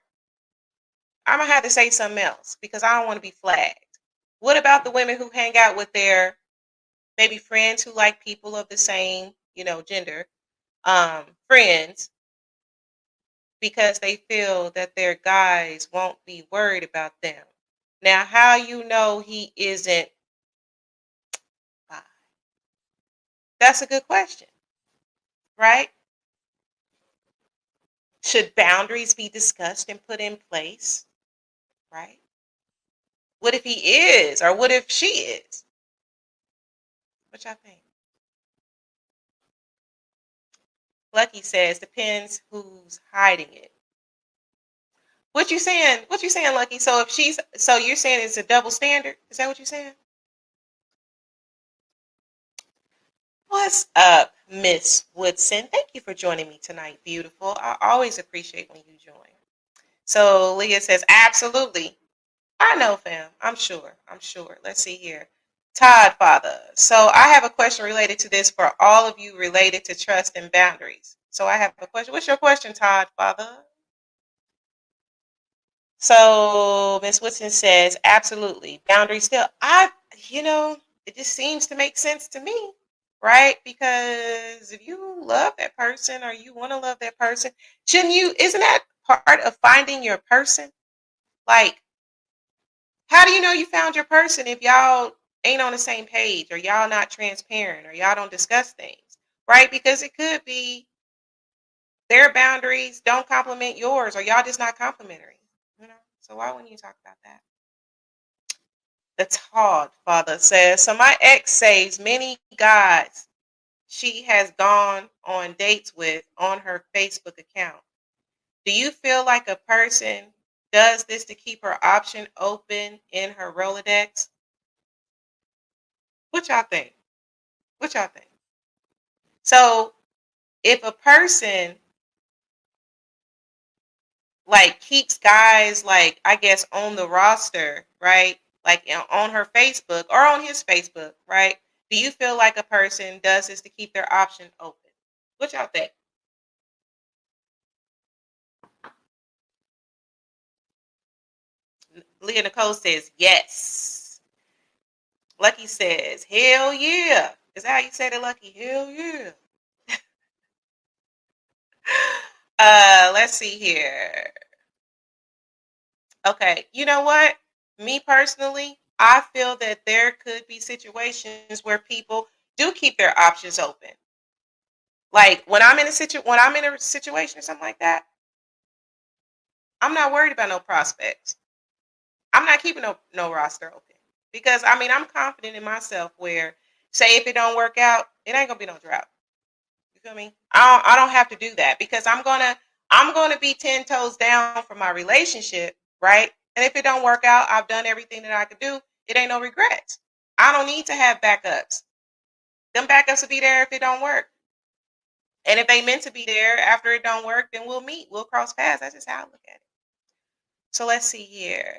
[SPEAKER 1] I'm gonna have to say something else because I don't want to be flagged. What about the women who hang out with their maybe friends who like people of the same, gender, friends because they feel that their guys won't be worried about them? Now, how you know he isn't bi? That's a good question, right? Should boundaries be discussed and put in place, right? What if he is, or what if she is? What y'all think? Lucky says depends who's hiding it. What you saying? What you saying, Lucky? So you're saying it's a double standard? Is that what you're saying? What's up, Miss Woodson? Thank you for joining me tonight, beautiful. I always appreciate when you join. So Leah says, absolutely. I know, fam. I'm sure. I'm sure. Let's see here. Todd, father. So I have a question related to this for all of you related to trust and boundaries. So I have a question. What's your question, Todd, father? So Miss Woodson says, absolutely. Boundaries still. It just seems to make sense to me, right? Because if you love that person or you want to love that person, isn't that part of finding your person? Like, how do you know you found your person if y'all ain't on the same page or y'all not transparent or y'all don't discuss things, right? Because it could be their boundaries don't complement yours or y'all just not complimentary, So why wouldn't you talk about that? The Todd father says, so my ex saves many guys she has gone on dates with on her Facebook account. Do you feel like a person does this to keep her option open in her Rolodex? What y'all think? What y'all think? So if a person like keeps guys like I guess on the roster, right? Like on her Facebook or on his Facebook, right? Do you feel like a person does this to keep their option open? What y'all think? Leah Nicole says yes. Lucky says hell yeah. Is that how you said it, Lucky? Hell yeah. Let's see here. Okay, you know what? Me personally, I feel that there could be situations where people do keep their options open. Like when I'm in a situation or something like that, I'm not worried about no prospects. I'm not keeping no roster open because I'm confident in myself. Where say if it don't work out, it ain't gonna be no drought. You feel me? I don't have to do that because I'm gonna be 10 toes down for my relationship, right? And if it don't work out, I've done everything that I could do. It ain't no regrets. I don't need to have backups. Them backups will be there if it don't work. And if they meant to be there after it don't work, then we'll meet. We'll cross paths. That's just how I look at it. So let's see here.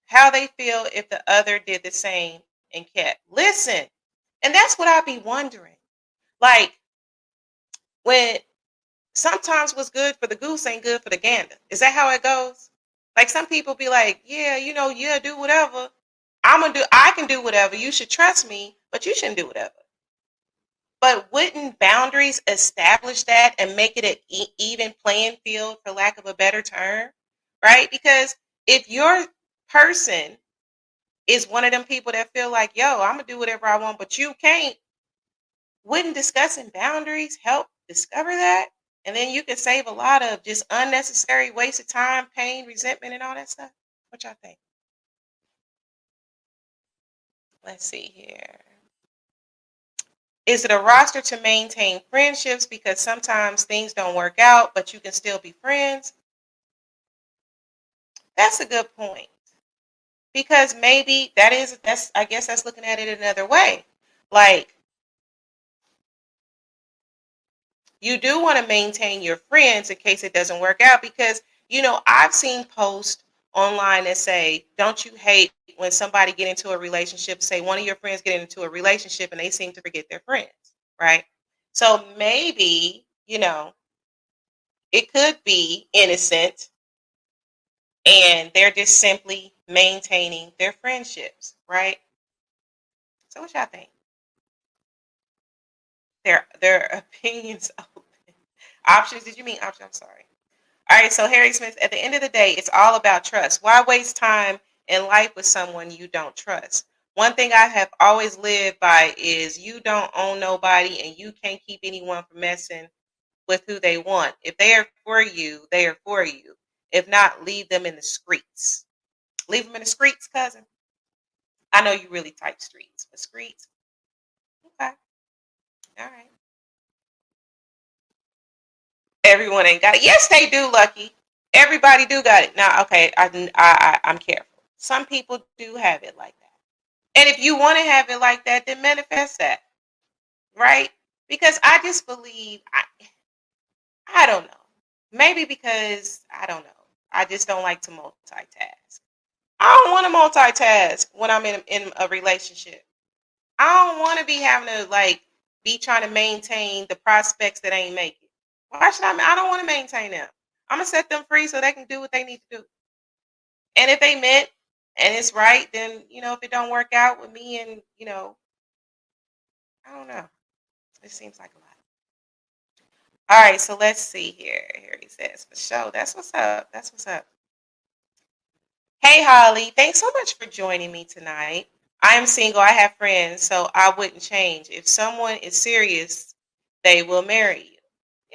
[SPEAKER 1] How they feel if the other did the same and kept. Listen. And that's what I'd be wondering. Like when sometimes what's good for the goose ain't good for the gander. Is that how it goes? Like some people be like, yeah, yeah, do whatever. I can do whatever. You should trust me, but you shouldn't do whatever. But wouldn't boundaries establish that and make it an even playing field, for lack of a better term, right? Because if your person is one of them people that feel like, yo, I'm gonna do whatever I want, but you can't. Wouldn't discussing boundaries help discover that? And then you could save a lot of just unnecessary waste of time, pain, resentment, and all that stuff. What y'all think? Let's see here. Is it a roster to maintain friendships because sometimes things don't work out, but you can still be friends? That's a good point. Because maybe that's I guess that's looking at it another way. Like, you do want to maintain your friends in case it doesn't work out because I've seen posts online that say, don't you hate when somebody get into a relationship, say one of your friends get into a relationship and they seem to forget their friends, right? So maybe it could be innocent and they're just simply maintaining their friendships, right? So what y'all think? Their opinions open. Options, did you mean options? I'm sorry. All right, so Harry Smith, at the end of the day, it's all about trust. Why waste time in life with someone you don't trust? One thing I have always lived by is you don't own nobody and you can't keep anyone from messing with who they want. If they are for you, they are for you. If not, leave them in the streets. Leave them in the streets, cousin. I know you really type streets, but streets. Okay. All right. Everyone ain't got it. Yes, they do, Lucky. Everybody do got it. Now, okay, I'm careful. Some people do have it like that. And if you want to have it like that, then manifest that, right? Because I just believe, I don't know. Maybe because, I don't know. I just don't like to multitask. I don't want to multitask when I'm in a relationship. I don't want to be having to like be trying to maintain the prospects that ain't making. Why should I don't want to maintain them. I'm gonna set them free so they can do what they need to do. And if they meant and it's right, then if it don't work out with me and I don't know. It seems like a lot. All right, so let's see here. Here he says, for sure. That's what's up. That's what's up. Hey Holly, thanks so much for joining me tonight. I am single, I have friends, so I wouldn't change. If someone is serious, they will marry you.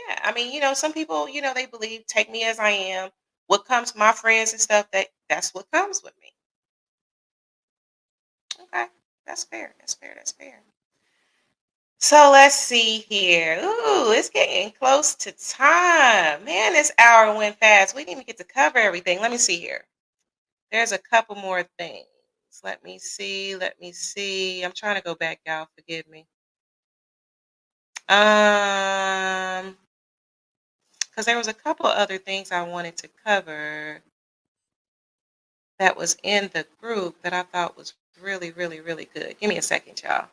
[SPEAKER 1] Yeah, I mean, some people, they believe take me as I am. What comes my friends and stuff, that's what comes with me. Okay. That's fair. That's fair. That's fair. So let's see here. Ooh, it's getting close to time. Man, this hour went fast. We didn't even get to cover everything. Let me see here. There's a couple more things. Let me see. Let me see. I'm trying to go back, y'all. Forgive me. Because there was a couple of other things I wanted to cover that was in the group that I thought was really, really, really good. Give me a second, y'all.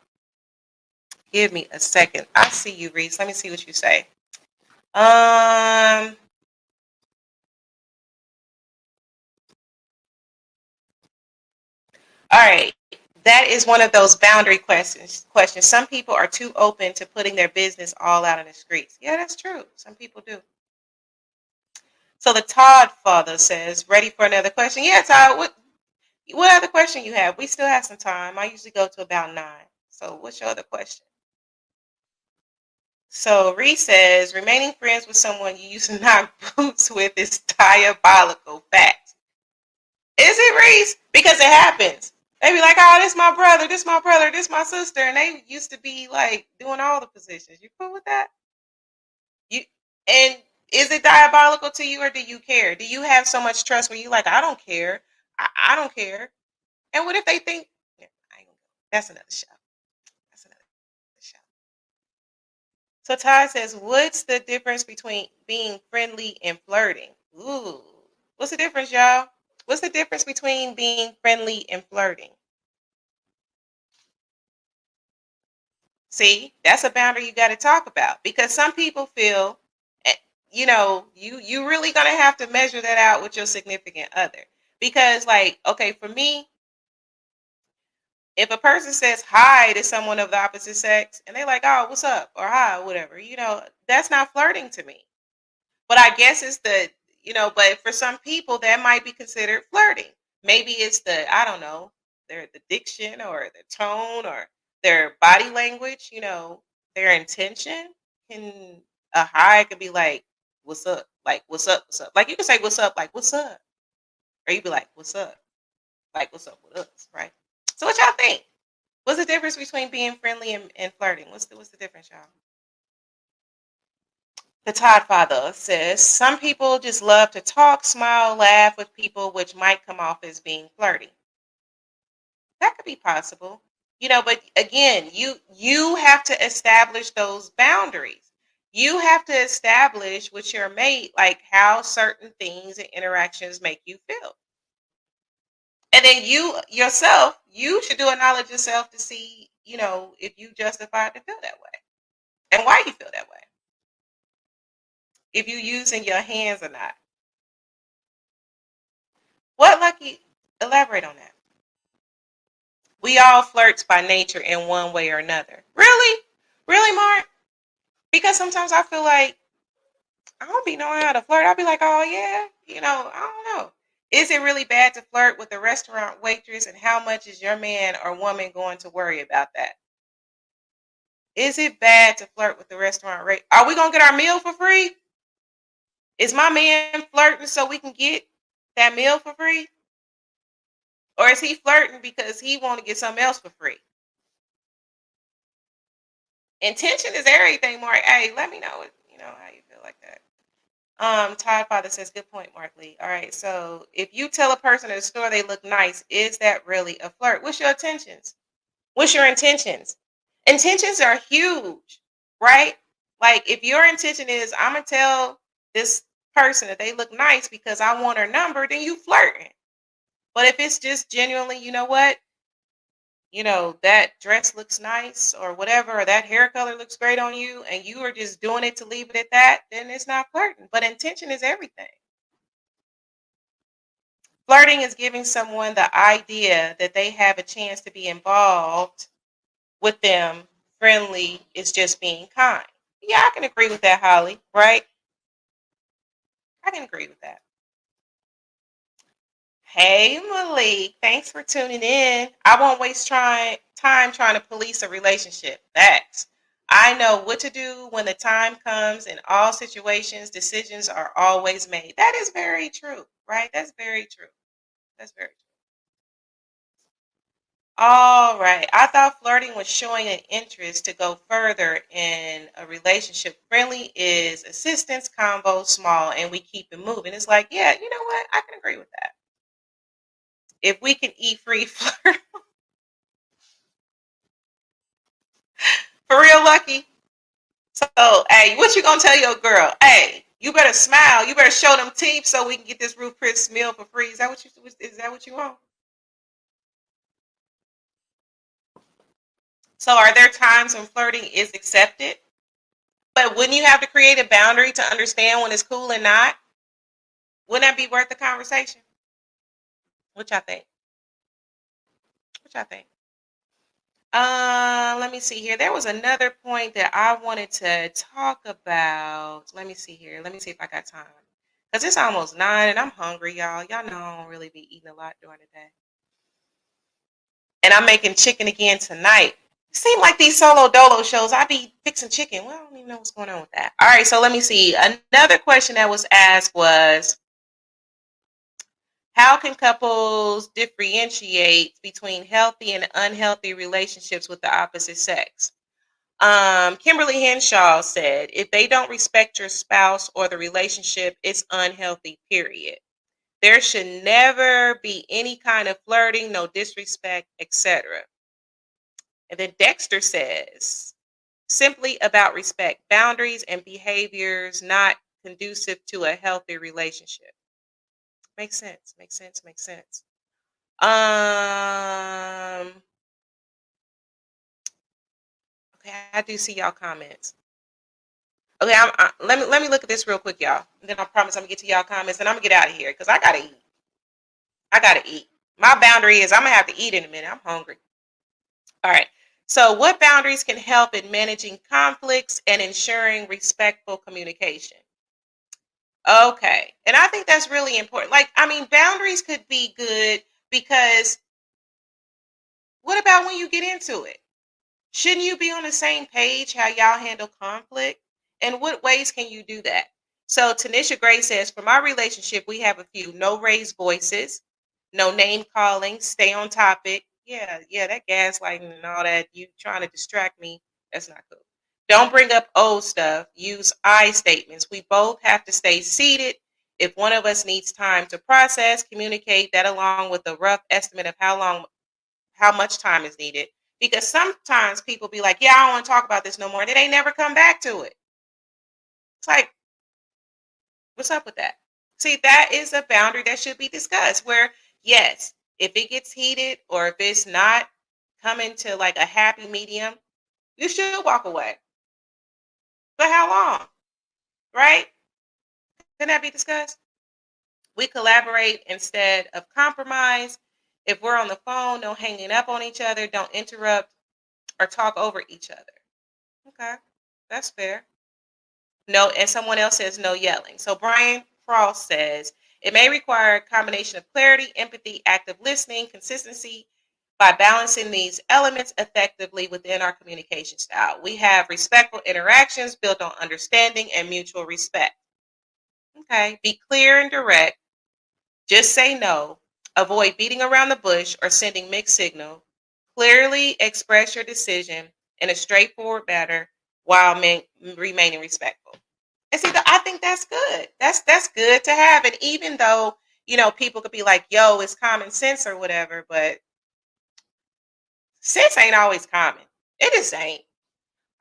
[SPEAKER 1] Give me a second. I see you, Reese. Let me see what you say. All right. That is one of those boundary questions. Some people are too open to putting their business all out in the streets. Yeah, that's true. Some people do. So the Todd father says, ready for another question? Yeah, Todd, what other question you have? We still have some time. I usually go to about 9. So what's your other question? So Reese says, remaining friends with someone you used to knock boots with is diabolical. Fact. Is it, Reese? Because it happens. They be like, oh, this my brother, this my brother, this my sister. And they used to be like doing all the positions. You cool with that? You and is it diabolical to you or do you care? Do you have so much trust where you like, I don't care. I don't care. And what if they think yeah, that's another show. That's another show. So Ty says, what's the difference between being friendly and flirting? Ooh. What's the difference, y'all? What's the difference between being friendly and flirting? See, that's a boundary you got to talk about because some people feel, eh, you really gonna have to measure that out with your significant other. Because, like, okay, for me, if a person says hi to someone of the opposite sex and they're like, oh, what's up? Or hi, whatever, that's not flirting to me. But I guess it's but for some people that might be considered flirting. Maybe it's I don't know, the diction or their tone or their body language, their intention can a high could be like, what's up? Like, what's up? What's up? Like you can say what's up, like what's up? Or you be like, what's up? Like what's up with us, right? So what y'all think? What's the difference between being friendly and flirting? What's the difference, y'all? The Todd Father says some people just love to talk, smile, laugh with people, which might come off as being flirty. That could be possible. But again, you have to establish those boundaries. You have to establish with your mate like how certain things and interactions make you feel. And then you yourself, you should do a knowledge yourself to see, if you justified to feel that way and why you feel that way. If you using your hands or not. What lucky elaborate on that? We all flirts by nature in one way or another. Really? Really, Mark? Because sometimes I feel like I don't be knowing how to flirt. I'll be like, oh yeah, I don't know. Is it really bad to flirt with a restaurant waitress, and how much is your man or woman going to worry about that? Is it bad to flirt with the restaurant rate? Are we gonna get our meal for free? Is my man flirting so we can get that meal for free? Or is he flirting because he want to get something else for free? Intention is everything, Mark. Hey, let me know, how you feel like that. Todd Father says, good point, Mark Lee. All right, so if you tell a person at a store they look nice, is that really a flirt? What's your intentions? What's your intentions? Intentions are huge, right? Like if your intention is I'm gonna tell this person that they look nice because I want her number, then you flirting. But if it's just genuinely, you know what? That dress looks nice or whatever, or that hair color looks great on you, and you are just doing it to leave it at that, then it's not flirting. But intention is everything. Flirting is giving someone the idea that they have a chance to be involved with them. Friendly is just being kind. Yeah, I can agree with that, Holly, right? I can agree with that. Hey, Malik, thanks for tuning in. I won't waste time trying to police a relationship. Facts. I know what to do when the time comes. In all situations, decisions are always made. That is very true, right? That's very true. That's very true. All right. I thought flirting was showing an interest to go further in a relationship. Friendly is assistance, combo, small, and we keep it moving. It's like, yeah, you know what? I can agree with that. If we can eat free flirt, for real, Lucky. So, hey, what you gonna tell your girl? Hey, you better smile. You better show them teeth so we can get this Ruth Chris meal for free. Is that what you want? So, are there times when flirting is accepted? But wouldn't you have to create a boundary to understand when it's cool and not? Wouldn't that be worth the conversation? What y'all think? What y'all think? Let me see here. There was another point that I wanted to talk about. Let me see here. Let me see if I got time. Because it's almost 9 and I'm hungry, y'all. Y'all know I don't really be eating a lot during the day. And I'm making chicken again tonight. Seem like these solo dolo shows, I be fixing chicken. Well, I don't even know what's going on with that. All right, so let me see. Another question that was asked was, how can couples differentiate between healthy and unhealthy relationships with the opposite sex? Kimberly Henshaw said, if they don't respect your spouse or the relationship, it's unhealthy, period. There should never be any kind of flirting, no disrespect, etc. And then Dexter says, simply about respect, boundaries, and behaviors not conducive to a healthy relationship. Makes sense. Makes sense. Makes sense. Okay, I do see y'all comments. Okay, let me look at this real quick, y'all. And then I promise I'm gonna get to y'all comments, and I'm gonna get out of here because I gotta eat. I gotta eat. My boundary is I'm gonna have to eat in a minute. I'm hungry. All right. So, what boundaries can help in managing conflicts and ensuring respectful communication? Okay. And I think, that's really important. Like, I mean, boundaries could be good because What about when you get into it? Shouldn't you be on the same page how y'all handle conflict? And what ways can you do that? So Tanisha Gray says, for my relationship, we have a few: no raised voices, no name calling, stay on topic. Yeah, that gaslighting and all that, you trying to distract me, that's not cool. Don't bring up old stuff. Use I statements. We both have to stay seated. If one of us needs time to process, communicate that along with a rough estimate of how much time is needed. Because sometimes people be like, yeah, I don't want to talk about this no more. And they never come back to it. It's like, what's up with that? See, that is a boundary that should be discussed where, yes, if it gets heated or if it's not coming to like a happy medium, you should walk away. But how long? Right? Can that be discussed? We collaborate instead of compromise. If we're on the phone, no hanging up on each other, don't interrupt or talk over each other. Okay, that's fair. No, and someone else says no yelling. So Brian Frost says it may require a combination of clarity, empathy, active listening, consistency. By balancing these elements effectively within our communication style, we have respectful interactions built on understanding and mutual respect. Okay, be clear and direct. Just say no. Avoid beating around the bush or sending mixed signal. Clearly express your decision in a straightforward manner while remaining respectful. And see, I think that's good. That's good to have. And even though people could be like, "Yo, it's common sense" or whatever, but sense ain't always common. It just ain't.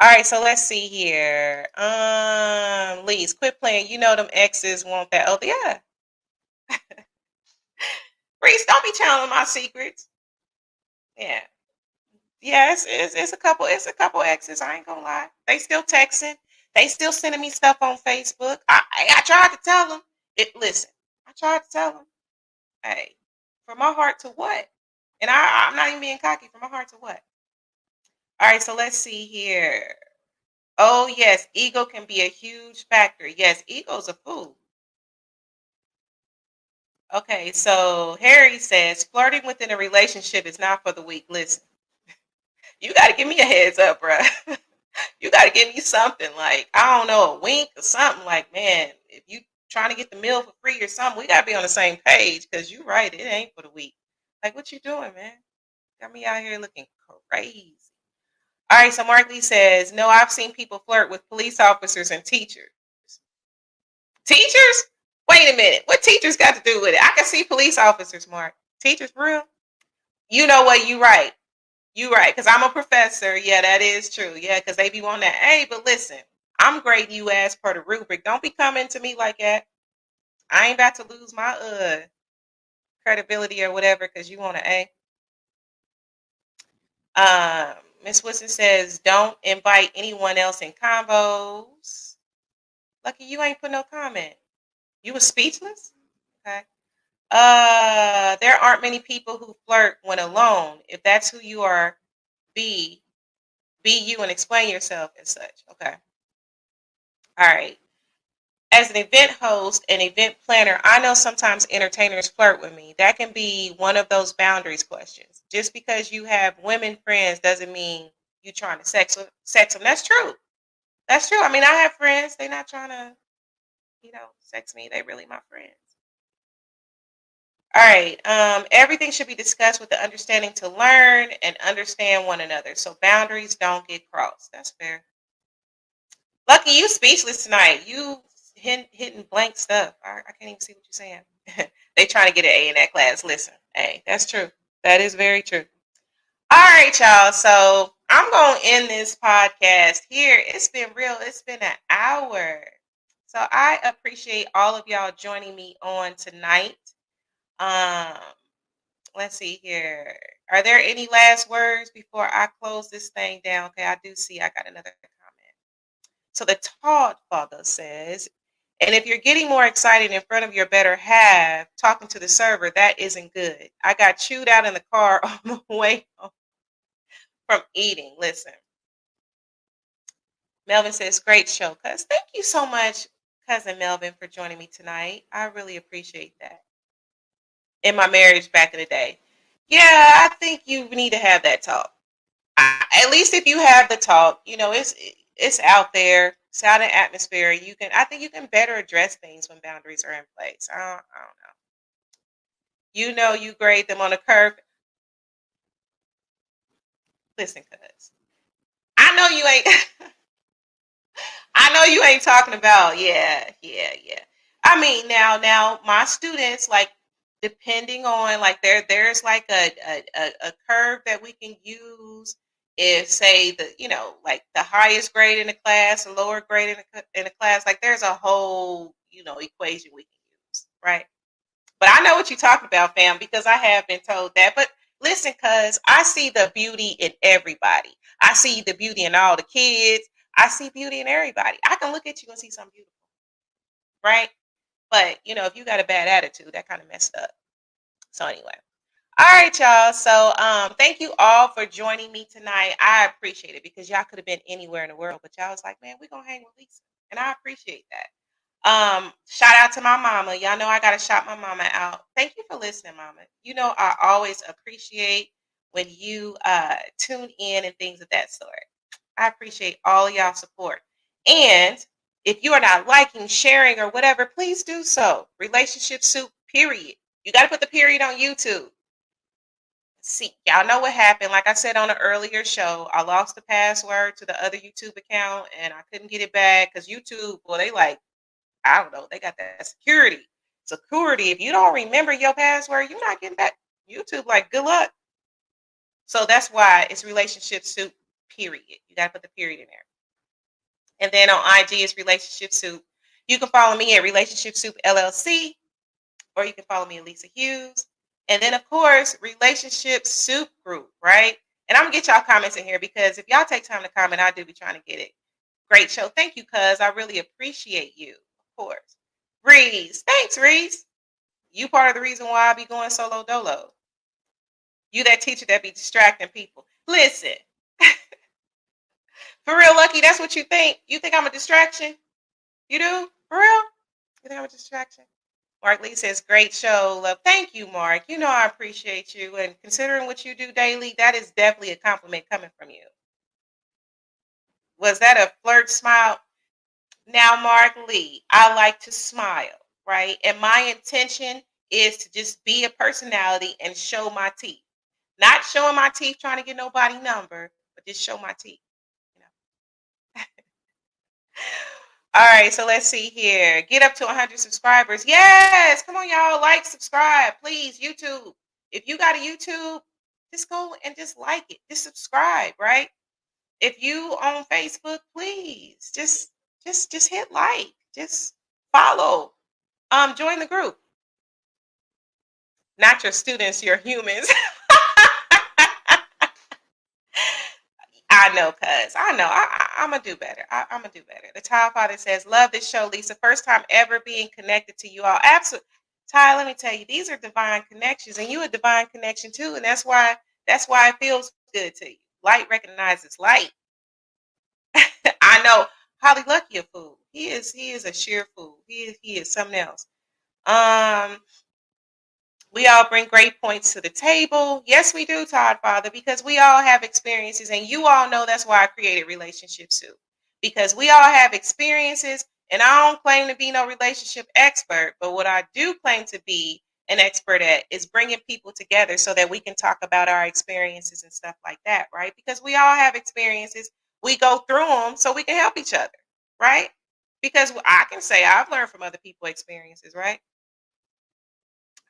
[SPEAKER 1] All right, so let's see here. Lise, quit playing. You know them exes want that. Oh yeah, Reese, don't be telling my secrets. Yeah, yeah. It's a couple. It's a couple exes. I ain't gonna lie. They still texting. They still sending me stuff on Facebook. I tried to tell them. Listen, I tried to tell them. Hey, from my heart to what? And I'm not even being cocky. From my heart to what? All right, so let's see here. Oh, yes, ego can be a huge factor. Yes, ego's a fool. Okay, so Harry says flirting within a relationship is not for the weak. Listen, you got to give me a heads up, bruh. You got to give me something like, I don't know, a wink or something like, man, if you trying to get the meal for free or something, we got to be on the same page because you right, it ain't for the weak. Like, what you doing, man? Got me out here looking crazy. All right, so Mark Lee says, no, I've seen people flirt with police officers and teachers. Teachers? Wait a minute. What teachers got to do with it? I can see police officers, Mark. Teachers, for real? You know what? You right. You right. Because I'm a professor. Yeah, that is true. Yeah, because they be wanting that. Hey, but listen, I'm grading you as per the rubric. Don't be coming to me like that. I ain't about to lose my credibility or whatever because you want an A. Miss Wilson says, don't invite anyone else in combos. Lucky you ain't put no comment. You was speechless? Okay. There aren't many people who flirt when alone. If that's who you are, be you and explain yourself and such. Okay. All right. As an event host and event planner, I know sometimes entertainers flirt with me. That can be one of those boundaries questions. Just because you have women friends doesn't mean you trying to sex them. That's true. That's true. I mean, I have friends. They're not trying to, sex me. They really my friends. All right. Everything should be discussed with the understanding to learn and understand one another. So boundaries don't get crossed. That's fair. Lucky you speechless tonight. You hitting blank stuff. I can't even see what you're saying. They trying to get an A in that class. Listen, hey, that's true. That is very true. All right, y'all. So I'm gonna end this podcast here. It's been real. It's been an hour. So I appreciate all of y'all joining me on tonight. Um, let's see here. Are there any last words before I close this thing down? Okay, I do see I got another comment. So the Todd father says, and if you're getting more excited in front of your better half, talking to the server, that isn't good. I got chewed out in the car on the way home from eating. Listen, Melvin says, great show, cuz. Thank you so much, cousin Melvin, for joining me tonight. I really appreciate that. In my marriage back in the day. Yeah, I think you need to have that talk. At least if you have the talk, it's out there, it's out in atmosphere. I think you can better address things when boundaries are in place. I don't know. You grade them on a curve. Listen, cuz I know you ain't. I know you ain't talking about. Yeah, yeah, yeah. I mean, now, my students, like, depending on, like, there's like a curve that we can use. If, say, like, the highest grade in the class, the lower grade in the class, like, there's a whole equation we can use, right? But I know what you're talking about, fam, because I have been told that. But listen, cuz I see the beauty in everybody. I see the beauty in all the kids. I see beauty in everybody. I can look at you and see something beautiful, right? But if you got a bad attitude, that kind of messed up. So anyway. All right, y'all. So thank you all for joining me tonight. I appreciate it because y'all could have been anywhere in the world, but y'all was like, man, we're gonna hang with Lisa. And I appreciate that. Shout out to my mama. Y'all know I gotta shout my mama out. Thank you for listening, mama. I always appreciate when you tune in and things of that sort. I appreciate all y'all support. And if you are not liking, sharing, or whatever, please do so. Relationship Soup, period. You gotta put the period on YouTube. See, y'all know what happened. Like I said on an earlier show, I lost the password to the other YouTube account and I couldn't get it back because YouTube, well, they like, I don't know. They got that security. Security. If you don't remember your password, you're not getting back. YouTube, like, good luck. So that's why it's Relationship Soup, period. You got to put the period in there. And then on IG, it's Relationship Soup. You can follow me at Relationship Soup LLC, or you can follow me at Lisa Hughes. And then, of course, Relationship Soup Group, right? And I'm going to get y'all comments in here because if y'all take time to comment, I do be trying to get it. Great show. Thank you, cuz. I really appreciate you, of course. Reese. Thanks, Reese. You part of the reason why I be going solo dolo. You that teacher that be distracting people. Listen, for real, Lucky, that's what you think? You think I'm a distraction? You do? For real? You think I'm a distraction? Mark Lee says, great show. Love. Thank you, Mark. You know I appreciate you. And considering what you do daily, that is definitely a compliment coming from you. Was that a flirt smile? Now, Mark Lee, I like to smile, right? And my intention is to just be a personality and show my teeth. Not showing my teeth trying to get nobody number, but just show my teeth. You know. All right, so let's see here. Get up to 100 subscribers. Yes, come on, y'all. Like, subscribe, please. YouTube. If you got a YouTube, just go and just like it. Just subscribe, right? If you on Facebook, please just hit like. Just follow. Join the group. Not your students, your humans. I know, cuz. I know. I'm going to do better. I'm going to do better. The Child Father says, love this show, Lisa. First time ever being connected to you all. Absolutely. Ty, let me tell you, these are divine connections, and you a divine connection too. And that's why it feels good to you. Light recognizes light. I know. Holly Lucky a fool. He is a sheer fool. He is something else. Um, we all bring great points to the table. Yes, we do, Todd Father, because we all have experiences, and you all know that's why I created Relationship Soup. Because we all have experiences, and I don't claim to be no relationship expert, but what I do claim to be an expert at is bringing people together so that we can talk about our experiences and stuff like that, right? Because we all have experiences. We go through them so we can help each other, right? Because I can say I've learned from other people's experiences, right?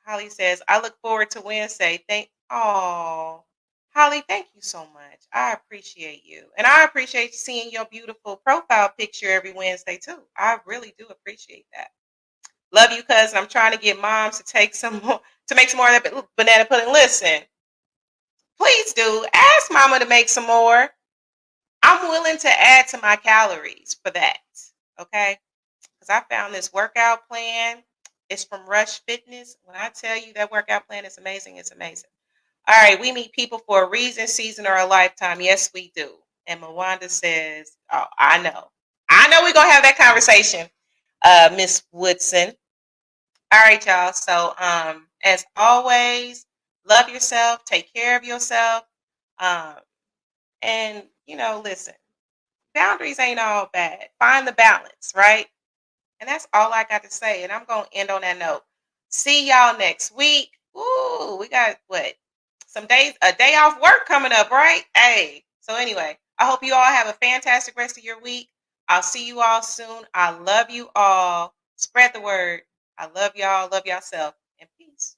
[SPEAKER 1] Holly says, I look forward to Wednesday. Holly, thank you so much. I appreciate you. And I appreciate seeing your beautiful profile picture every Wednesday too. I really do appreciate that. Love you, cousin. I'm trying to get moms to take some more to make some more of that banana pudding. Listen, please do. Ask mama to make some more. I'm willing to add to my calories for that. Okay? Because I found this workout plan. It's from Rush Fitness. When I tell you that workout plan is amazing, it's amazing. All right, we meet people for a reason, season, or a lifetime. Yes, we do. And Mawanda says, oh, I know. I know we're going to have that conversation, Miss Woodson. All right, y'all. So, as always, Love yourself. Take care of yourself. Um, and, listen, boundaries ain't all bad. Find the balance, right? And that's all I got to say. And I'm going to end on that note. See y'all next week. Ooh, we got what? Some days, a day off work coming up, right? Hey. So anyway, I hope you all have a fantastic rest of your week. I'll see you all soon. I love you all. Spread the word. I love y'all. Love yourself. And peace.